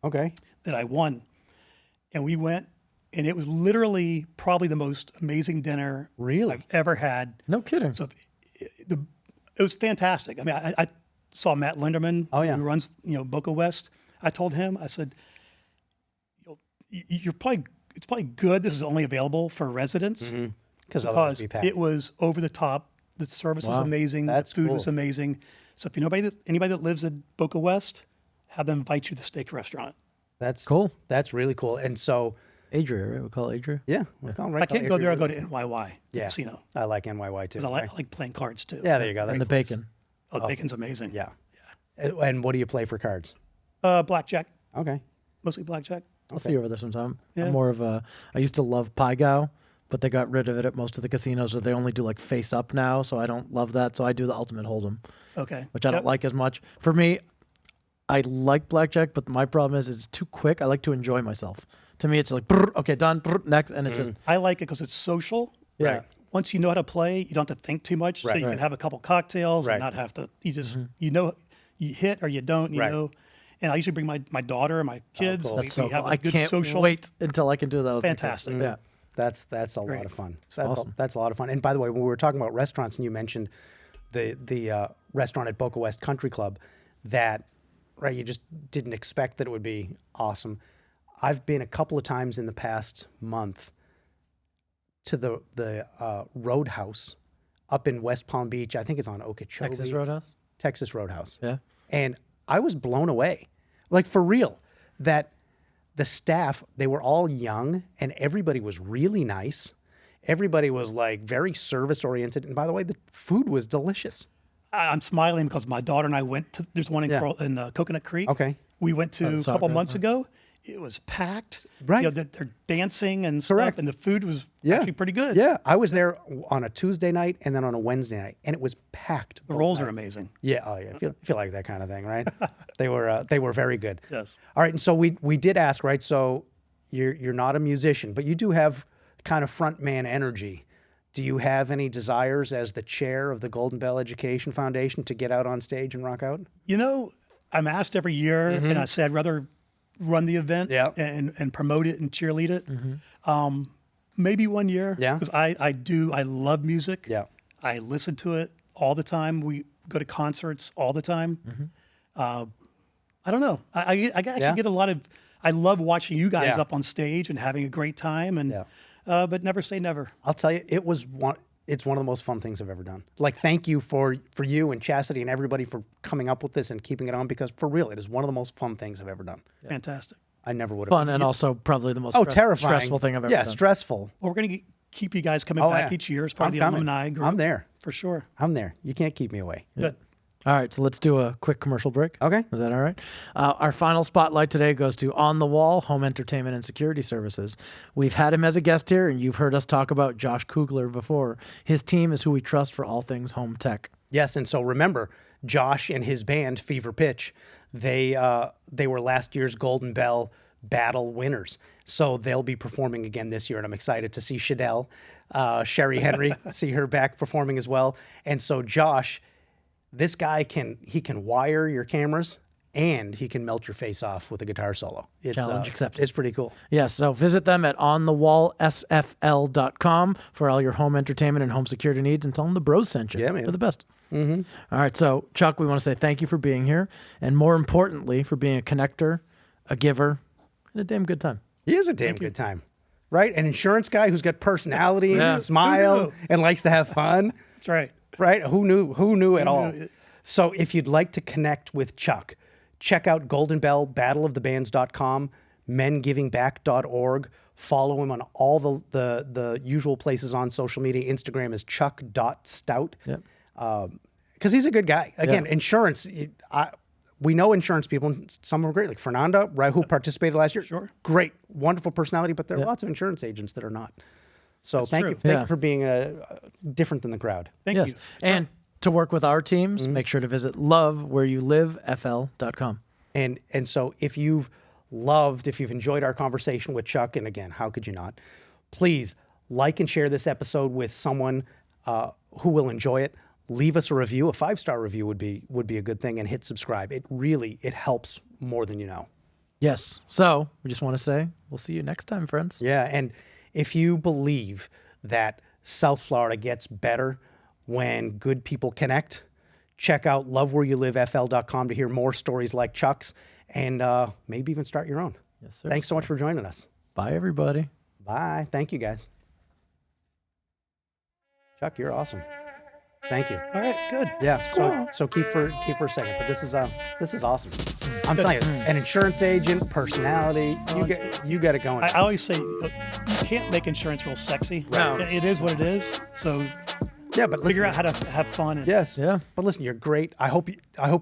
Okay. that I won. And we went, and it was literally probably the most amazing dinner Really. I've ever had. no kidding. So it was fantastic. I mean, I saw Matt Linderman, Oh, yeah. who runs Boca West. I told him, I said, it's probably good. This is only available for residents Because otherwise because it'd be packed. it was over the top. The service was Wow. amazing. That's the food cool. was amazing. So if anybody that lives at Boca West, have them invite you to the steak restaurant. That's Cool. That's really cool. And so Adria, right? We call it Adria. yeah. We're calling If I can't go there, I'll go to NYY, the Yeah. casino. I like NYY too. 'Cause I like playing cards too. Yeah. There you go. And the bacon. Oh, the bacon's amazing. Yeah. And what do you play for cards? Blackjack, Okay. mostly blackjack. I'll see you over there sometime. Yeah. I'm more of a. I used to love Pai Gow, but they got rid of it at most of the casinos, or they only do like face up now. So I don't love that. So I do the ultimate hold'em, Okay. which I don't like as much. For me, I like blackjack, but my problem is it's too quick. I like to enjoy myself. To me, it's like brr, okay, done, brr, next, and it's just I like it because it's social. yeah. Right. Once you know how to play, you don't have to think too much. So Right. you Right. can have a couple cocktails Right. and not have to. You just you hit or you don't. You Right. know. And I usually bring my daughter and my kids. cool. We, That's so we have cool. a I good can't social. wait until I can do that. with my kids. fantastic. Yeah. That's a lot Great. of fun. awesome. That's a lot of fun. And by the way, when we were talking about restaurants, and you mentioned the restaurant at Boca West Country Club, that right, you just didn't expect that it would be awesome. I've been a couple of times in the past month to the Roadhouse up in West Palm Beach. I think it's on Okeechobee. Texas Roadhouse. Yeah. And I was blown away, like for real, that the staff, they were all young and everybody was really nice. Everybody was like very service oriented. And by the way, the food was delicious. I'm smiling because my daughter and I went to, there's one in Coconut Creek. Okay. We went to a couple months ago. It was packed. Right. They're dancing and Correct. stuff, and the food was actually pretty good. Yeah. I was there on a Tuesday night and then on a Wednesday night, and it was packed. The rolls are amazing. Yeah. Oh, yeah. I feel like that kind of thing, right? They were very good. Yes. All right. And so we did ask, right? So you're not a musician, but you do have kind of front man energy. Do you have any desires as the chair of the Golden Bell Education Foundation to get out on stage and rock out? You know, I'm asked every year, and I say I'd rather run the event and promote it and cheerlead it. Maybe one year. Yeah. Because I love music. Yeah. I listen to it all the time. We go to concerts all the time. I don't know. I actually get a lot of, I love watching you guys up on stage and having a great time, and but never say never. I'll tell you, it's one of the most fun things I've ever done. Like, thank you for you and Chastity and everybody for coming up with this and keeping it on, because for real, it is one of the most fun things I've ever done. Fantastic. I never would have. Fun and also probably the most terrifying, stressful thing I've ever done. Yeah, stressful. Well, we're going to keep you guys coming back each year as part of the alumni group. I'm there. For sure. I'm there. You can't keep me away. Good. All right, so let's do a quick commercial break. Okay. Is that all right? Our final spotlight today goes to On the Wall Home Entertainment and Security Services. We've had him as a guest here, and you've heard us talk about Josh Kugler before. His team is who we trust for all things home tech. Yes, and so remember, Josh and his band, Fever Pitch, they were last year's Golden Bell Battle winners. So they'll be performing again this year, and I'm excited to see Shadell, Sherry Henry, see her back performing as well. And so Josh, this guy can wire your cameras and he can melt your face off with a guitar solo. Challenge accepted. It's pretty cool. Yes, so visit them at onthewallsfl.com for all your home entertainment and home security needs, and tell them the bros sent you. Yeah, man. They're the best. All right, so Chuck, we want to say thank you for being here, and more importantly, for being a connector, a giver, and a damn good time. He is a damn good time, right? An insurance guy who's got personality and a smile and likes to have fun. That's right. Right? Who knew at all? So if you'd like to connect with Chuck, check out goldenbellbattleofthebands.com, mengivingback.org. Follow him on all the usual places on social media. Instagram is chuck.stout. Yep. Because he's a good guy. Again, insurance, we know insurance people, and some of them are great. Like Fernanda, right, who participated last year. Sure. Great, wonderful personality, but there are lots of insurance agents that are not. So thank you for being different than the crowd. Thank you. And to work with our teams, make sure to visit lovewhereyoulivefl.com. And so if you've enjoyed our conversation with Chuck, and again, how could you not? Please like and share this episode with someone who will enjoy it. Leave us a review. A 5-star review would be a good thing, and hit subscribe. It helps more than you know. Yes. So we just want to say we'll see you next time, friends. Yeah, and if you believe that South Florida gets better when good people connect, check out lovewhereyoulivefl.com to hear more stories like Chuck's, and maybe even start your own. Yes, sir. Thanks so much for joining us. Bye, everybody. Bye. Thank you, guys. Chuck, you're awesome. Thank you. All right, good. Yeah. So keep for a second, but this is awesome. I'm telling you, an insurance agent, personality, you get it going. I always say you can't make insurance real sexy. No. It is what it is. So yeah, but figure out how to have fun. Yes. Yeah. But listen, you're great. I hope